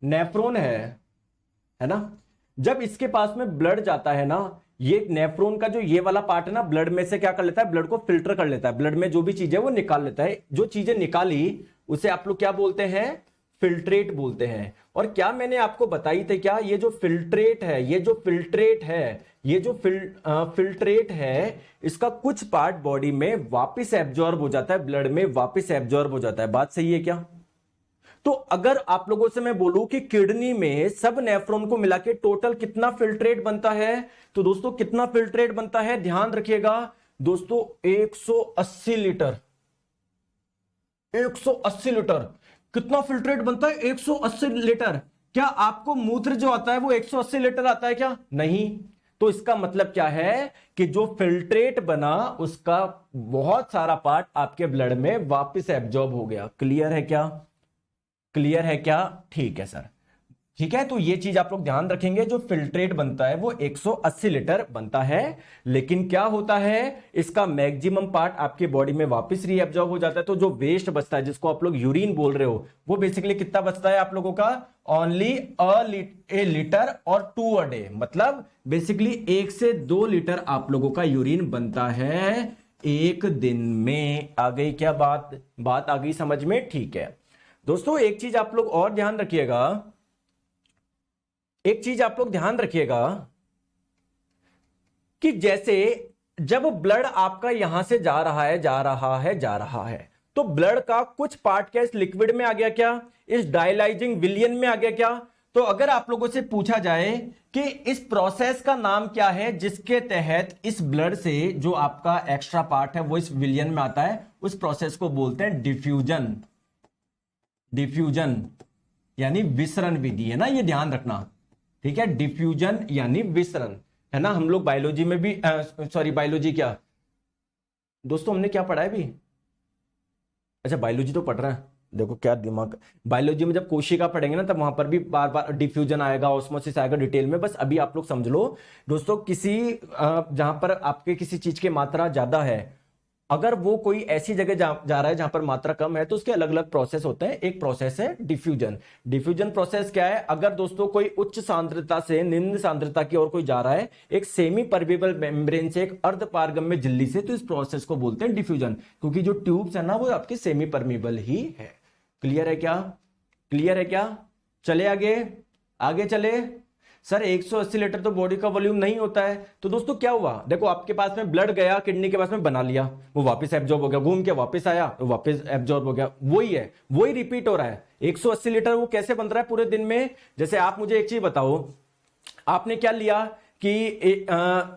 नेफ्रॉन है ना, जब इसके पास में ब्लड जाता है ना, ये नेफ्रॉन का जो ये वाला पार्ट है ना, ब्लड में से क्या कर लेता है, ब्लड को फिल्टर कर लेता है, ब्लड में जो भी चीजें वो निकाल लेता है। जो चीजें निकाली उसे आप लोग क्या बोलते हैं, फिल्ट्रेट बोलते हैं। और क्या मैंने आपको बताई थी क्या, ये जो फिल्ट्रेट है, इसका कुछ पार्ट बॉडी में वापस एब्जॉर्ब हो जाता है, ब्लड में वापस एब्जॉर्ब हो जाता है। बात सही है क्या? तो अगर आप लोगों से मैं बोलूं कि किडनी में सब नेफ्रॉन को मिला के टोटल कितना फिल्ट्रेट बनता है, तो दोस्तों कितना फिल्ट्रेट बनता है, ध्यान रखिएगा दोस्तों, 180 लीटर। 180 लीटर कितना फिल्ट्रेट बनता है? 180 लीटर। क्या आपको मूत्र जो आता है वो 180 लीटर आता है क्या? नहीं। तो इसका मतलब क्या है कि जो फिल्ट्रेट बना उसका बहुत सारा पार्ट आपके ब्लड में वापस एब्जॉर्ब हो गया। क्लियर है क्या? क्लियर है क्या? ठीक है सर, ठीक है। तो ये चीज आप लोग ध्यान रखेंगे, जो फिल्ट्रेट बनता है वो 180 लीटर बनता है। लेकिन क्या होता है, इसका मैक्सिमम पार्ट आपके बॉडी में वापस रीअब्जॉर्ब हो जाता है। तो जो वेस्ट बचता है, जिसको आप लोग यूरिन बोल रहे हो, वो बेसिकली कितना बचता है आप लोगों का, ओनली ए लीटर और 2 अ डे। मतलब बेसिकली 1 से 2 लीटर आप लोगों का यूरिन बनता है एक दिन में। आ गई क्या बात आ गई समझ में? ठीक है दोस्तों, एक चीज आप लोग और ध्यान रखिएगा, कि जैसे जब ब्लड आपका यहां से जा रहा है, तो ब्लड का कुछ पार्ट क्या इस लिक्विड में आ गया क्या, इस डायलाइजिंग विलियन में आ गया क्या? तो अगर आप लोगों से पूछा जाए कि इस प्रोसेस का नाम क्या है जिसके तहत इस ब्लड से जो आपका एक्स्ट्रा पार्ट है वो इस विलियन में आता है, उस प्रोसेस को बोलते हैं डिफ्यूजन यानी विसरण विधि, है ना, ये ध्यान रखना। ठीक है, डिफ्यूजन यानी विसरण, है ना। हम लोग बायोलॉजी में भी बायोलॉजी क्या दोस्तों हमने क्या पढ़ा है अभी? अच्छा बायोलॉजी तो पढ़ रहा है, देखो क्या दिमाग। बायोलॉजी में जब कोशिका पढ़ेंगे ना, तब वहां पर भी बार बार डिफ्यूजन आएगा, ऑस्मोसिस आएगा डिटेल में। बस अभी आप लोग समझ लो दोस्तों, किसी जहां पर आपके किसी चीज की मात्रा ज्यादा है अगर वो कोई ऐसी जगह जा रहा है जहां पर मात्रा कम है तो उसके अलग अलग प्रोसेस होते हैं। एक प्रोसेस है डिफ्यूजन। डिफ्यूजन प्रोसेस क्या है? अगर दोस्तों कोई उच्च सांद्रता से निम्न सांद्रता की ओर कोई जा रहा है एक सेमी परमेबल मेम्ब्रेन से एक अर्ध पारगम्य झिल्ली से, तो इस प्रोसेस को बोलते हैं डिफ्यूजन, क्योंकि जो ट्यूब्स है ना वो आपकी सेमी परमेबल ही है। क्लियर है क्या? क्लियर है क्या? चले आगे, आगे चले। सर 180 लीटर तो बॉडी का वॉल्यूम नहीं होता है। तो दोस्तों क्या हुआ, देखो आपके पास में ब्लड गया किडनी के पास में बना लिया, वो वापस एब्जॉर्ब हो गया, घूम के वापस आया तो वापस एब्जॉर्ब हो गया, वही है, वही रिपीट हो रहा है। 180 लीटर वो कैसे बन रहा है पूरे दिन में? जैसे आप मुझे एक चीज बताओ, आपने क्या लिया कि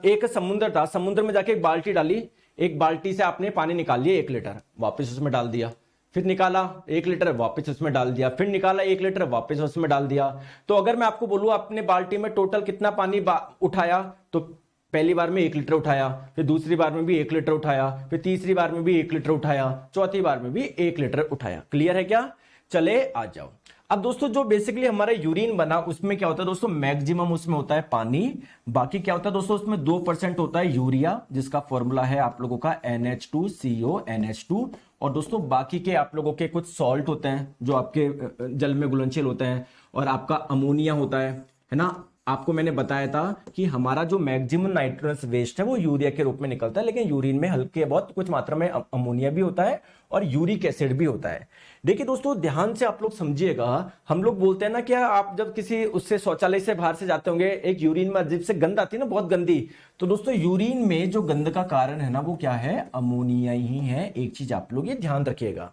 एक समुद्र था, समुद्र में जाके एक बाल्टी डाली, एक बाल्टी से आपने पानी निकाल लिया 1 लीटर, वापस उसमें डाल दिया, फिर निकाला 1 लीटर वापस उसमें डाल दिया, फिर निकाला 1 लीटर वापस उसमें डाल दिया। तो अगर मैं आपको बोलूं आपने बाल्टी में टोटल कितना पानी उठाया, तो पहली बार में 1 लीटर उठाया, फिर दूसरी बार में भी 1 लीटर उठाया, फिर तीसरी बार में भी 1 लीटर उठाया, चौथी बार में भी 1 लीटर उठाया। क्लियर है क्या? चले आ जाओ। अब दोस्तों जो बेसिकली हमारा यूरिन बना उसमें क्या होता है दोस्तों, मैक्सिमम उसमें होता है पानी, बाकी क्या होता है दोस्तों उसमें 2% होता है यूरिया, जिसका फॉर्मूला है आप लोगों का NH2CO NH2, और दोस्तों बाकी के आप लोगों के कुछ सॉल्ट होते हैं जो आपके जल में घुलनशील होते हैं, और आपका अमोनिया होता है ना। आपको मैंने बताया था कि हमारा जो मैक्सिमम नाइट्रस वेस्ट है वो यूरिया के रूप में निकलता है, लेकिन यूरिन में हल्के बहुत कुछ मात्रा में अमोनिया भी होता है और यूरिक एसिड भी होता है। देखिए दोस्तों ध्यान से आप लोग समझिएगा, हम लोग बोलते हैं ना कि आप जब किसी उससे शौचालय से बाहर से जाते होंगे, एक यूरिन में अजीब से गंध आती है ना, बहुत गंदी, तो दोस्तों यूरिन में जो गंध का कारण है ना वो क्या है, अमोनिया ही है। एक चीज आप लोग ये ध्यान रखिएगा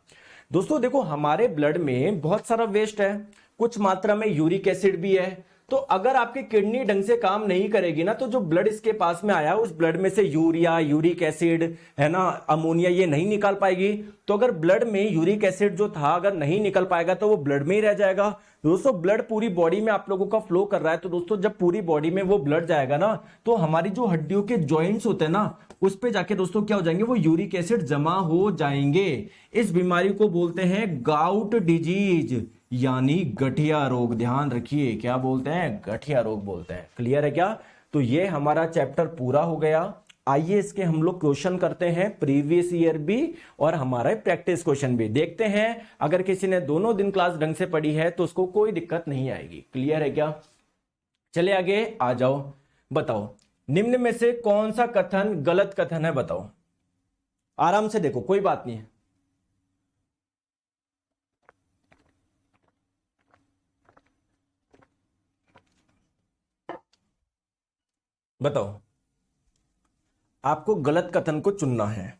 दोस्तों। देखो हमारे ब्लड में बहुत सारा वेस्ट है, कुछ मात्रा में यूरिक एसिड भी है, तो अगर आपकी किडनी ढंग से काम नहीं करेगी ना तो जो ब्लड इसके पास में आया उस ब्लड में से यूरिया, यूरिक एसिड है ना, अमोनिया ये नहीं निकाल पाएगी। तो अगर ब्लड में यूरिक एसिड जो था अगर नहीं निकल पाएगा तो वो ब्लड में ही रह जाएगा। दोस्तों ब्लड पूरी बॉडी में आप लोगों का फ्लो कर रहा है, तो दोस्तों जब पूरी बॉडी में वो ब्लड जाएगा ना तो हमारी जो हड्डियों के जॉइंट्स होते हैं ना उस पे जाके दोस्तों क्या हो जाएंगे, वो यूरिक एसिड जमा हो जाएंगे। इस बीमारी को बोलते हैं गाउट डिजीज, यानी गठिया रोग। ध्यान रखिए क्या बोलते हैं, गठिया रोग बोलते हैं। क्लियर है क्या? तो ये हमारा चैप्टर पूरा हो गया। आइए इसके हम लोग क्वेश्चन करते हैं, प्रीवियस ईयर भी और हमारा प्रैक्टिस क्वेश्चन भी देखते हैं। अगर किसी ने दोनों दिन क्लास ढंग से पढ़ी है तो उसको कोई दिक्कत नहीं आएगी। क्लियर है क्या? चले आगे आ जाओ। बताओ निम्न में से कौन सा कथन गलत कथन है, बताओ। आराम से देखो, कोई बात नहीं है। बताओ, आपको गलत कथन को चुनना है।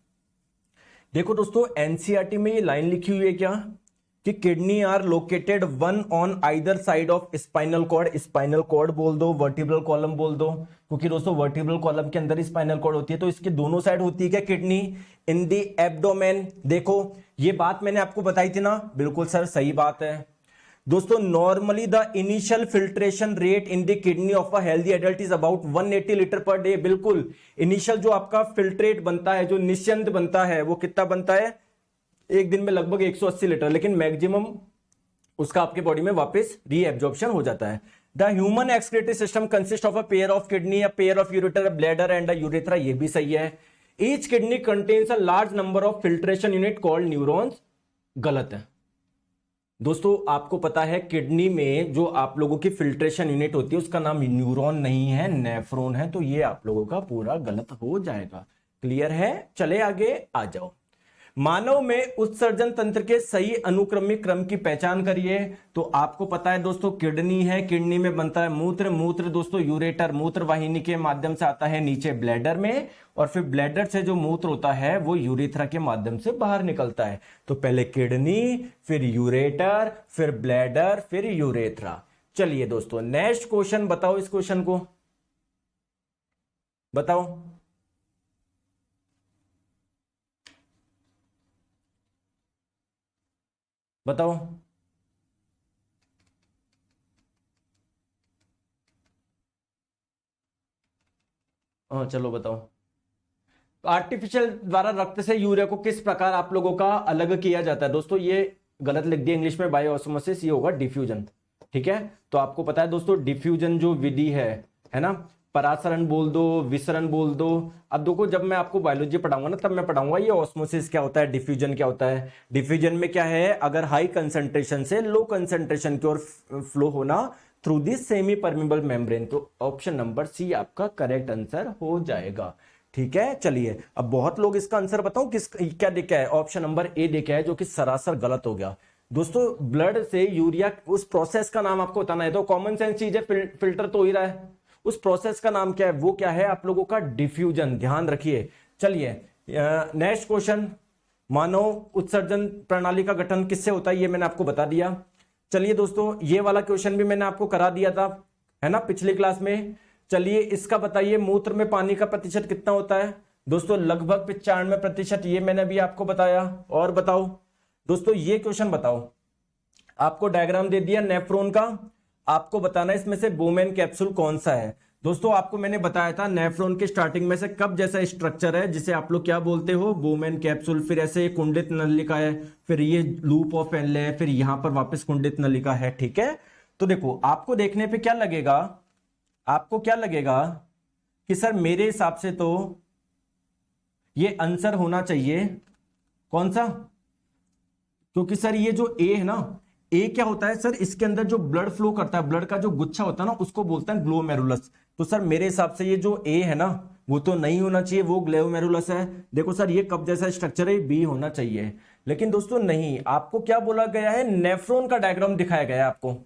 देखो दोस्तों एनसीईआरटी में ये लाइन लिखी हुई है क्या कि kidney are located one on either side of spinal cord. Spinal cord बोल दो, वर्टिब्रल कॉलम बोल दो, क्योंकि दोस्तों वर्टिब्रल कॉलम के अंदर स्पाइनल कॉर्ड होती है, तो इसके दोनों साइड होती है क्या किडनी, इन दी एब्डोमेन। देखो ये बात मैंने आपको बताई थी ना, बिल्कुल सर सही बात है दोस्तों। Normally the initial filtration rate in the kidney of a healthy adult is about 180 litre per day. बिल्कुल इनिशियल जो आपका फिल्ट्रेट बनता है, जो निश्चंद बनता है, वो कितना बनता है, एक दिन में लगभग 180 लीटर, लेकिन मैक्सिमम उसका आपके बॉडी में वापस रीएब्जॉर्प्शन हो जाता है। The human excretory system consist of a pair of kidney, a pair of ureter, bladder and a urethra. ये भी सही है। Each kidney contains a large number of filtration unit called neurons. गलत है दोस्तों। आपको पता है किडनी में जो आप लोगों की फिल्ट्रेशन यूनिट होती है उसका नाम न्यूरॉन नहीं है, नेफ्रॉन है, तो ये आप लोगों का पूरा गलत हो जाएगा। क्लियर है? चले आगे आ जाओ। मानव में उत्सर्जन तंत्र के सही अनुक्रमिक क्रम की पहचान करिए। तो आपको पता है दोस्तों किडनी है, किडनी में बनता है मूत्र, मूत्र दोस्तों यूरेटर मूत्र वाहिनी के माध्यम से आता है नीचे ब्लैडर में, और फिर ब्लैडर से जो मूत्र होता है वो यूरेथ्रा के माध्यम से बाहर निकलता है। तो पहले किडनी, फिर यूरेटर, फिर ब्लैडर, फिर यूरेथ्रा। चलिए दोस्तों नेक्स्ट क्वेश्चन बताओ, इस क्वेश्चन को बताओ। बताओ हाँ चलो बताओ। आर्टिफिशियल द्वारा रक्त से यूरिया को किस प्रकार आप लोगों का अलग किया जाता है? दोस्तों ये गलत लिख दिया इंग्लिश में, बायो ऑस्मोसिस, ये होगा डिफ्यूजन। ठीक है, तो आपको पता है दोस्तों डिफ्यूजन जो विधि है ना, परासरण बोल दो, विसरण बोल दो। अब देखो जब मैं आपको बायोलॉजी पढ़ाऊंगा ना, तब मैं पढ़ाऊंगा ये ऑस्मोसिस क्या होता है, डिफ्यूजन क्या होता है। डिफ्यूजन में क्या है, अगर हाई कंसंट्रेशन से लो कंसंट्रेशन की ओर फ्लो होना through this semi permeable membrane. तो ऑप्शन नंबर सी आपका करेक्ट आंसर हो जाएगा। ठीक है, चलिए अब बहुत लोग इसका आंसर बताओ किस क्या देखा है, ऑप्शन नंबर ए देखा है, जो कि सरासर गलत हो गया। दोस्तों ब्लड से यूरिया, उस प्रोसेस का नाम आपको बताना है, तो कॉमन सेंस चीज है, फिल्टर तो हो ही रहा है। उस प्रोसेस का नाम क्या है, वो क्या है आप लोगों का, डिफ्यूजन, ध्यान रखिए। चलिए नेक्स्ट क्वेश्चन, मानव उत्सर्जन प्रणाली का गठन किससे होता है, ये मैंने आपको बता दिया। चलिए दोस्तों ये वाला क्वेश्चन भी मैंने आपको करा दिया था, है ना, पिछली क्लास में। चलिए इसका बताइए, मूत्र में पानी का प्रतिशत कितना होता है। दोस्तों लगभग 95%, ये मैंने भी आपको बताया। और बताओ दोस्तों, ये क्वेश्चन बताओ, आपको डायग्राम दे दिया नेफ्रॉन का, आपको बताना है इसमें से बोमेन कैप्सूल कौन सा है। दोस्तों आपको मैंने बताया था नेफ्रॉन के स्टार्टिंग में से कब जैसा स्ट्रक्चर है, जिसे आप लोग क्या बोलते हो, बोमेन कैप्सूल। फिर ऐसे कुंडित नलिका है, फिर ये लूप ऑफ एल है, फिर यहां पर वापस कुंडित नलिका है। ठीक है, तो देखो आपको देखने पे क्या लगेगा, आपको क्या लगेगा कि सर मेरे हिसाब से तो ये आंसर होना चाहिए कौन सा, क्योंकि सर ये जो ए है ना, ए क्या होता है सर, इसके अंदर जो ब्लड फ्लो करता है, ब्लड का जो गुच्छा होता है ना, उसको बोलते हैं ग्लोमेरुलस। तो सर मेरे हिसाब से ये जो ए है ना, वो तो नहीं होना चाहिए, वो ग्लोमेरुलस है। देखो सर ये कब जैसा स्ट्रक्चर है, बी होना चाहिए। लेकिन दोस्तों नहीं, आपको क्या बोला गया है, नेफ्रॉन का डायग्राम दिखाया गया है, आपको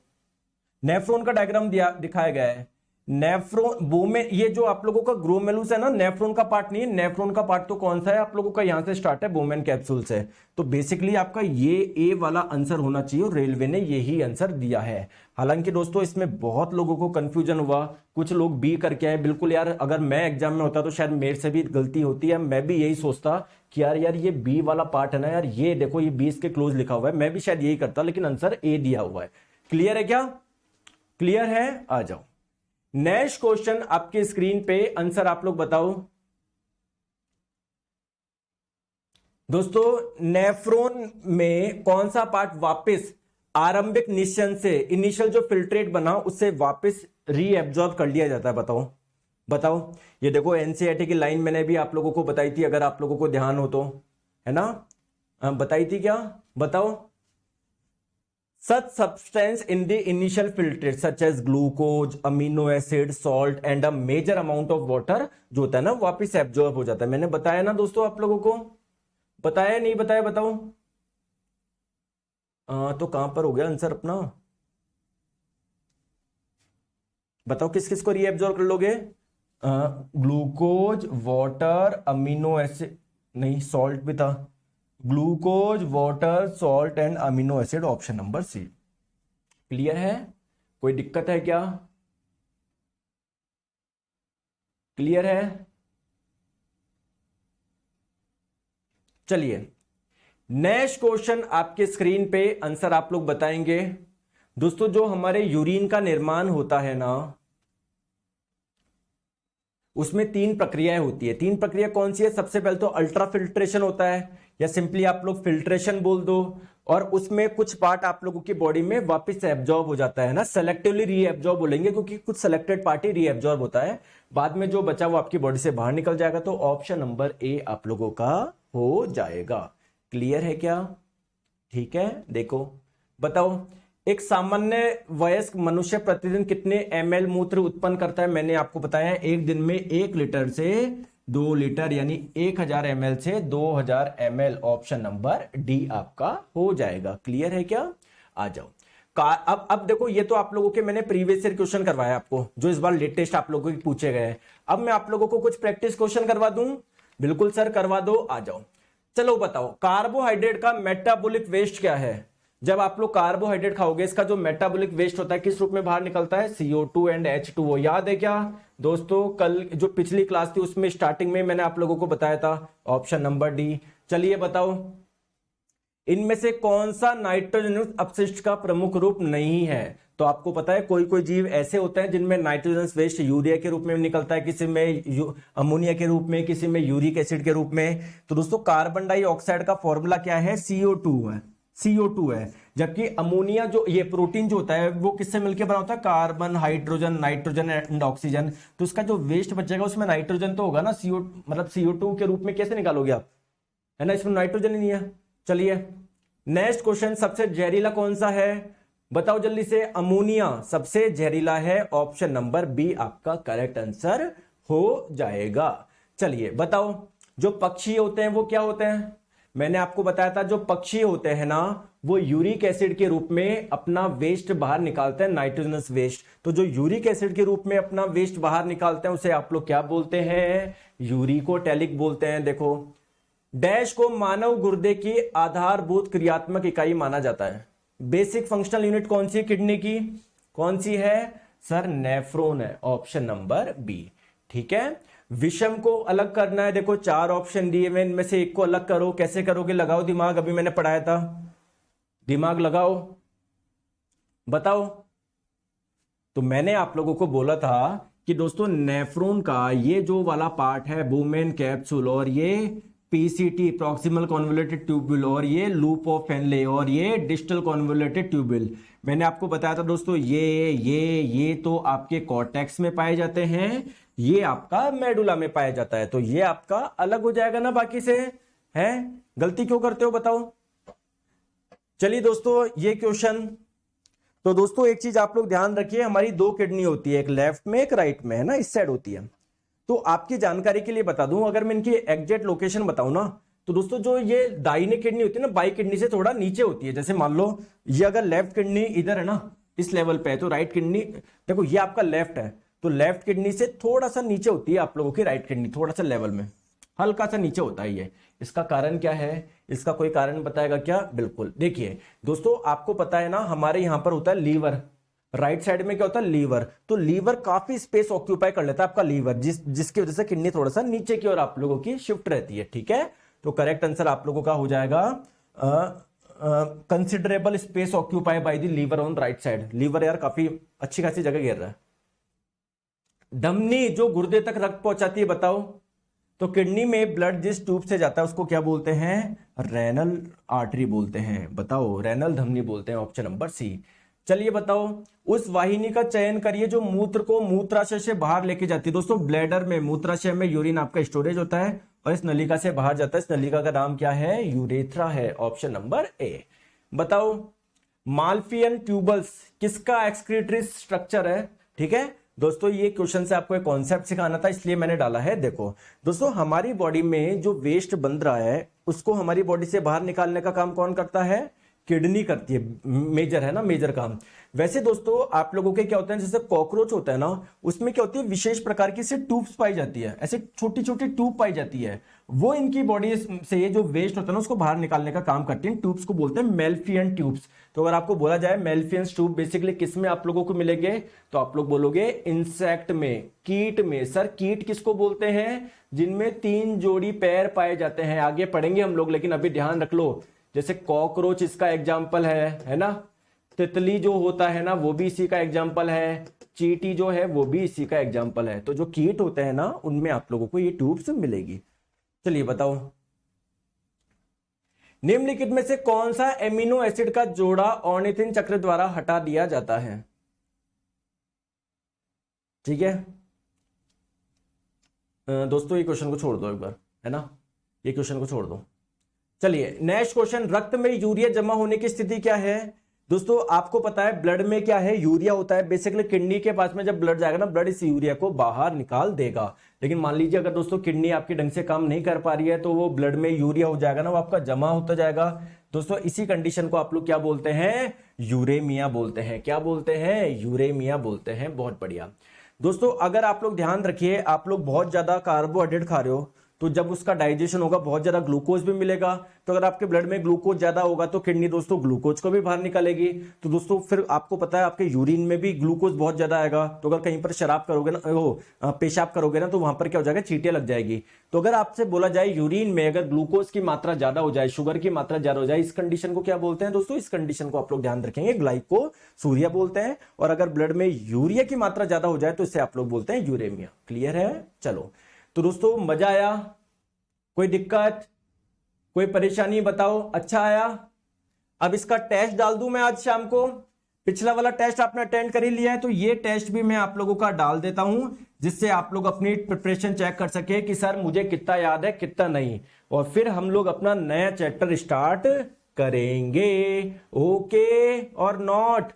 नेफ्रॉन का डायग्राम दिखाया गया है। नेफ्रॉन बोमेन, ये जो आप लोगों का ग्लोमेरुलस है ना, नेफ्रॉन का पार्ट नहीं है। नेफ्रॉन का पार्ट तो कौन सा है आप लोगों का, यहां से स्टार्ट है, बोमेन कैप्सूल से। तो बेसिकली आपका ये ए वाला आंसर होना चाहिए, और रेलवे ने यही आंसर दिया है। हालांकि दोस्तों इसमें बहुत लोगों को कंफ्यूजन हुआ, कुछ लोग बी करके आए। बिल्कुल यार, अगर मैं एग्जाम में होता तो शायद मेरे से भी गलती होती है, मैं भी यही सोचता कि यार ये बी वाला पार्ट है ना यार, ये देखो ये 20 के क्लोज लिखा हुआ है, मैं भी शायद यही करता, लेकिन आंसर ए दिया हुआ है। क्लियर है क्या, क्लियर है, आ जाओ नेक्स्ट क्वेश्चन आपके स्क्रीन पे, आंसर आप लोग बताओ। दोस्तों नेफ्रॉन में कौन सा पार्ट वापस आरंभिक निश्चन से, इनिशियल जो फिल्ट्रेट बना उससे वापस रीएब्जॉर्ब कर लिया जाता है, बताओ बताओ। ये देखो एनसीईआरटी की लाइन मैंने भी आप लोगों को बताई थी, अगर आप लोगों को ध्यान हो तो, है ना, बताई थी क्या, बताओ। Such substance in the initial filtrate such as glucose, amino acid, salt and a major amount of water जो होता है ना वापस एब्जॉर्ब हो जाता है। मैंने बताया ना दोस्तों आप लोगों को, बताया नहीं बताया, बताओ। तो कहां पर हो गया आंसर अपना, बताओ किस किस को रीएब्जॉर्ब कर लोगे। ग्लूकोज, वाटर, अमीनो एसिड, नहीं सॉल्ट भी था, glucose, water, salt and amino acid, option number C. Clear है, कोई दिक्कत है क्या, क्लियर है। चलिए नेक्स्ट क्वेश्चन आपके स्क्रीन पे, आंसर आप लोग बताएंगे। दोस्तों जो हमारे यूरिन का निर्माण होता है ना, उसमें 3 प्रक्रियाएं होती है। 3 प्रक्रिया कौन सी है, सबसे पहले तो अल्ट्रा फिल्ट्रेशन होता है, या सिंपली आप लोग फिल्ट्रेशन बोल दो, और उसमें कुछ पार्ट आप लोगों की बॉडी में वापस एब्जॉर्ब हो जाता है ना, सेलेक्टिवली रीएब्जॉर्ब बोलेंगे, क्योंकि कुछ सेलेक्टेड पार्ट ही रीएब्जॉर्ब होता है, बाद में जो बचा वो आपकी बॉडी से बाहर निकल जाएगा। तो ऑप्शन नंबर ए आप लोगों का हो जाएगा। क्लियर है क्या, ठीक है। देखो बताओ, एक सामान्य वयस्क मनुष्य प्रतिदिन कितने ml मूत्र उत्पन्न करता है, मैंने आपको बताया एक दिन में 1 लीटर से 2 लीटर, यानी 1000 ml से 2000 ml, ऑप्शन नंबर डी आपका हो जाएगा। क्लियर है क्या, आ जाओ। अब देखो, ये तो आप लोगों के मैंने प्रीवियस ईयर क्वेश्चन करवाया आपको, जो इस बार लेटेस्ट आप लोगों के पूछे गए। अब मैं आप लोगों को कुछ प्रैक्टिस क्वेश्चन करवा दूं, बिल्कुल सर करवा दो, आ जाओ। चलो बताओ, कार्बोहाइड्रेट का मेटाबॉलिक वेस्ट क्या है। जब आप लोग कार्बोहाइड्रेट खाओगे, इसका जो मेटाबॉलिक वेस्ट होता है किस रूप में बाहर निकलता है, CO2 एंड H2O। याद है क्या दोस्तों, कल जो पिछली क्लास थी उसमें स्टार्टिंग में मैंने आप लोगों को बताया था, ऑप्शन नंबर डी। चलिए बताओ, इनमें से कौन सा नाइट्रोजन अपशिष्ट का प्रमुख रूप नहीं है। तो आपको पता है कोई कोई जीव ऐसे होते हैं जिनमें नाइट्रोजन वेस्ट यूरिया के रूप में निकलता है, किसी में अमोनिया के रूप में, किसी में यूरिक एसिड के रूप में। तो दोस्तों कार्बन डाइऑक्साइड का फॉर्मूला क्या है, CO2 है, CO2 है। जबकि अमोनिया जो ये प्रोटीन जो होता है वो किससे मिलकर बना होता है, carbon, hydrogen, nitrogen and oxygen. तो उसका जो वेस्ट बचेगा उसमें नाइट्रोजन तो होगा ना, मतलब CO2 के रूप में कैसे निकालोगे आप, है ना, इसमें नाइट्रोजन ही नहीं है। चलिए नेक्स्ट क्वेश्चन, सबसे जहरीला कौन सा है बताओ जल्दी से। अमोनिया सबसे जहरीला है, ऑप्शन नंबर बी आपका करेक्ट आंसर हो जाएगा। चलिए बताओ, जो पक्षी होते हैं वो क्या होते हैं, मैंने आपको बताया था जो पक्षी होते हैं ना वो यूरिक एसिड के रूप में अपना वेस्ट बाहर निकालते हैं, नाइट्रोजनस वेस्ट। तो जो यूरिक एसिड के रूप में अपना वेस्ट बाहर निकालते हैं उसे आप लोग क्या बोलते हैं, यूरिकोटैलिक बोलते हैं। देखो डैश को मानव गुर्दे की आधारभूत क्रियात्मक इकाई माना जाता है। बेसिक फंक्शनल यूनिट कौन सी, किडनी की कौन सी है सर, नेफ्रॉन है, ऑप्शन नंबर बी। ठीक है, विषम को अलग करना है, देखो 4 ऑप्शन दिए हुए, इनमें से एक को अलग करो, कैसे करोगे, लगाओ दिमाग, अभी मैंने पढ़ाया था, दिमाग लगाओ, बताओ। तो मैंने आप लोगों को बोला था कि दोस्तों नेफ्रॉन का ये जो वाला पार्ट है, बुमेन कैप्सूल, और ये PCT प्रॉक्सिमल कॉन्वोल्यूटेड ट्यूब्यूल, और ये लूप ऑफ फेनले, और ये डिस्टल कॉन्वोल्यूटेड ट्यूब्यूल, मैंने आपको बताया था दोस्तों ये तो आपके कॉर्टेक्स में पाए जाते हैं, ये आपका मेडुला में पाया जाता है। तो ये आपका अलग हो जाएगा ना बाकी से, है, गलती क्यों करते हो बताओ। चलिए दोस्तों ये क्वेश्चन, तो दोस्तों एक चीज आप लोग ध्यान रखिए, हमारी 2 किडनी होती है, एक लेफ्ट में एक राइट में, है ना, इस साइड होती है। तो आपकी जानकारी के लिए बता दूं, अगर मैं इनकी एग्जैक्ट लोकेशन बताऊं ना, तो दोस्तों जो ये दाहिनी किडनी होती है ना, बाई किडनी से थोड़ा नीचे होती है। जैसे मान लो ये अगर लेफ्ट किडनी इधर है ना, इस लेवल पे है, तो राइट किडनी, देखो ये आपका लेफ्ट है, तो लेफ्ट किडनी से थोड़ा सा नीचे होती है आप लोगों की राइट किडनी, थोड़ा सा लेवल में, हल्का सा नीचे होता है ये। इसका कारण क्या है, इसका कोई कारण बताएगा क्या, बिल्कुल। देखिए दोस्तों आपको पता है ना, हमारे यहां पर होता है लीवर, राइट साइड में क्या होता है, लीवर। तो लीवर काफी स्पेस ऑक्यूपाई कर लेता है आपका लीवर, जिसकी वजह से किडनी थोड़ा सा नीचे की ओर आप लोगों की शिफ्ट रहती है। ठीक है, तो करेक्ट आंसर आप लोगों का हो जाएगा considerable space occupy by the liver on right side. Liver यार काफी अच्छी खासी जगह घेर रहा है। धमनी जो गुर्दे तक रक्त पहुंचाती है बताओ, तो किडनी में ब्लड जिस ट्यूब से जाता है उसको क्या बोलते हैं, रेनल आर्टरी बोलते हैं, बताओ, रेनल धमनी बोलते हैं, ऑप्शन नंबर सी। चलिए बताओ, उस वाहिनी का चयन करिए जो मूत्र को मूत्राशय से बाहर लेके जाती है। दोस्तों ब्लैडर में, मूत्राशय में यूरिन आपका स्टोरेज होता है और इस नलिका से बाहर जाता है, इस नलिका का नाम क्या है, यूरेथ्रा है, ऑप्शन नंबर ए। बताओ माल्फियन ट्यूबल्स किसका एक्सक्रीटरी स्ट्रक्चर है। ठीक है दोस्तों, ये क्वेश्चन से आपको एक कॉन्सेप्ट सिखाना था इसलिए मैंने डाला है। देखो दोस्तों, हमारी बॉडी में जो वेस्ट बन रहा है उसको हमारी बॉडी से बाहर निकालने का काम कौन करता है, किडनी करती है, मेजर है ना, मेजर काम। वैसे दोस्तों आप लोगों के क्या होते हैं, जैसे कॉकरोच होता है ना, उसमें क्या होती है, विशेष प्रकार की से ट्यूब्स पाई जाती है, ऐसे छोटी छोटी ट्यूब पाई जाती है, वो इनकी बॉडी से जो वेस्ट होता है ना उसको बाहर निकालने का काम करती है। ट्यूब्स को बोलते हैं मेल्फियन ट्यूब्स। तो अगर आपको बोला जाए मेल्फियन ट्यूब बेसिकली किस में आप लोगों को मिलेंगे, तो आप लोग बोलोगे इंसेक्ट में, कीट में। सर कीट किसको बोलते हैं, जिनमें 3 जोड़ी पैर पाए जाते हैं, आगे पढ़ेंगे हम लोग, लेकिन अभी ध्यान रख लो। जैसे कॉकरोच इसका एग्जाम्पल है ना, तितली जो होता है ना वो भी इसी का एग्जाम्पल है, चींटी जो है वो भी इसी का एग्जाम्पल है। तो जो कीट होते हैं ना उनमें आप लोगों को ये ट्यूब्स मिलेगी। चलिए बताओ, निम्नलिखित में से कौन सा एमिनो एसिड का जोड़ा ऑर्निथिन चक्र द्वारा हटा दिया जाता है। ठीक है दोस्तों, ये क्वेश्चन को छोड़ दो एक बार, है ना, ये क्वेश्चन को छोड़ दो। चलिए नेक्स्ट क्वेश्चन, रक्त में यूरिया जमा होने की स्थिति क्या है। दोस्तों आपको पता है ब्लड में क्या है, यूरिया होता है। बेसिकली किडनी के पास में जब ब्लड जाएगा ना, ब्लड इस यूरिया को बाहर निकाल देगा। लेकिन मान लीजिए अगर दोस्तों किडनी आपकी ढंग से काम नहीं कर पा रही है, तो वो ब्लड में यूरिया हो जाएगा ना, वो आपका जमा होता जाएगा। दोस्तों इसी कंडीशन को आप लोग क्या बोलते हैं, यूरेमिया बोलते हैं। क्या बोलते हैं, यूरेमिया बोलते हैं। बहुत बढ़िया दोस्तों, अगर आप लोग ध्यान रखिए, आप लोग बहुत ज्यादा कार्बोहाइड्रेट खा रहे हो, तो जब उसका डाइजेशन होगा बहुत ज्यादा ग्लूकोज भी मिलेगा। तो अगर आपके ब्लड में ग्लूकोज ज्यादा होगा तो किडनी दोस्तों ग्लूकोज को भी बाहर निकालेगी। तो दोस्तों फिर आपको पता है आपके यूरिन में भी ग्लूकोज बहुत ज्यादा आएगा। तो अगर कहीं पर शराब करोगे ना, वो पेशाब करोगे ना, तो वहां पर क्या हो जाएगा, चींटियां लग जाएगी। तो अगर आपसे बोला जाए यूरिन में अगर ग्लूकोज की मात्रा ज्यादा हो जाए, शुगर की मात्रा ज्यादा हो जाए, इस कंडीशन को क्या बोलते हैं दोस्तों, इस कंडीशन को आप लोग ध्यान रखेंगे, ग्लाइकोसूरिया बोलते हैं। और अगर ब्लड में यूरिया की मात्रा ज्यादा हो जाए तो इससे आप लोग बोलते हैं यूरेमिया। क्लियर है। चलो तो दोस्तों मजा आया, कोई दिक्कत, कोई परेशानी बताओ, अच्छा आया। अब इसका टेस्ट डाल दूं मैं आज शाम को। पिछला वाला टेस्ट आपने अटेंड कर ही लिया है, तो ये टेस्ट भी मैं आप लोगों का डाल देता हूं, जिससे आप लोग अपनी प्रिपरेशन चेक कर सके कि सर मुझे कितना याद है कितना नहीं, और फिर हम लोग अपना नया चैप्टर स्टार्ट करेंगे। ओके और नॉट,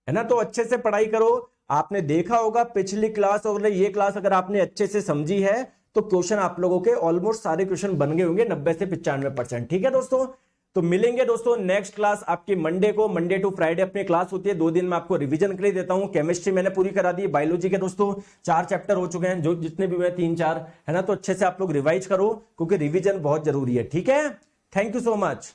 है ना? तो अच्छे से पढ़ाई करो। आपने देखा होगा पिछली क्लास और ये क्लास अगर आपने अच्छे से समझी है तो क्वेश्चन आप लोगों के ऑलमोस्ट सारे क्वेश्चन बन गए होंगे 90 से 95%। ठीक है दोस्तों, तो मिलेंगे दोस्तों नेक्स्ट क्लास आपकी मंडे को। मंडे टू फ्राइडे अपनी क्लास होती है, 2 दिन में आपको रिवीजन के लिए देता हूं। केमिस्ट्री मैंने पूरी करा दी, बायोलॉजी के दोस्तों 4 चैप्टर हो चुके हैं, जो जितने भी हुए 3-4, है ना? तो अच्छे से आप लोग रिवाइज करो क्योंकि रिवीजन बहुत जरूरी है। ठीक है, थैंक यू सो मच।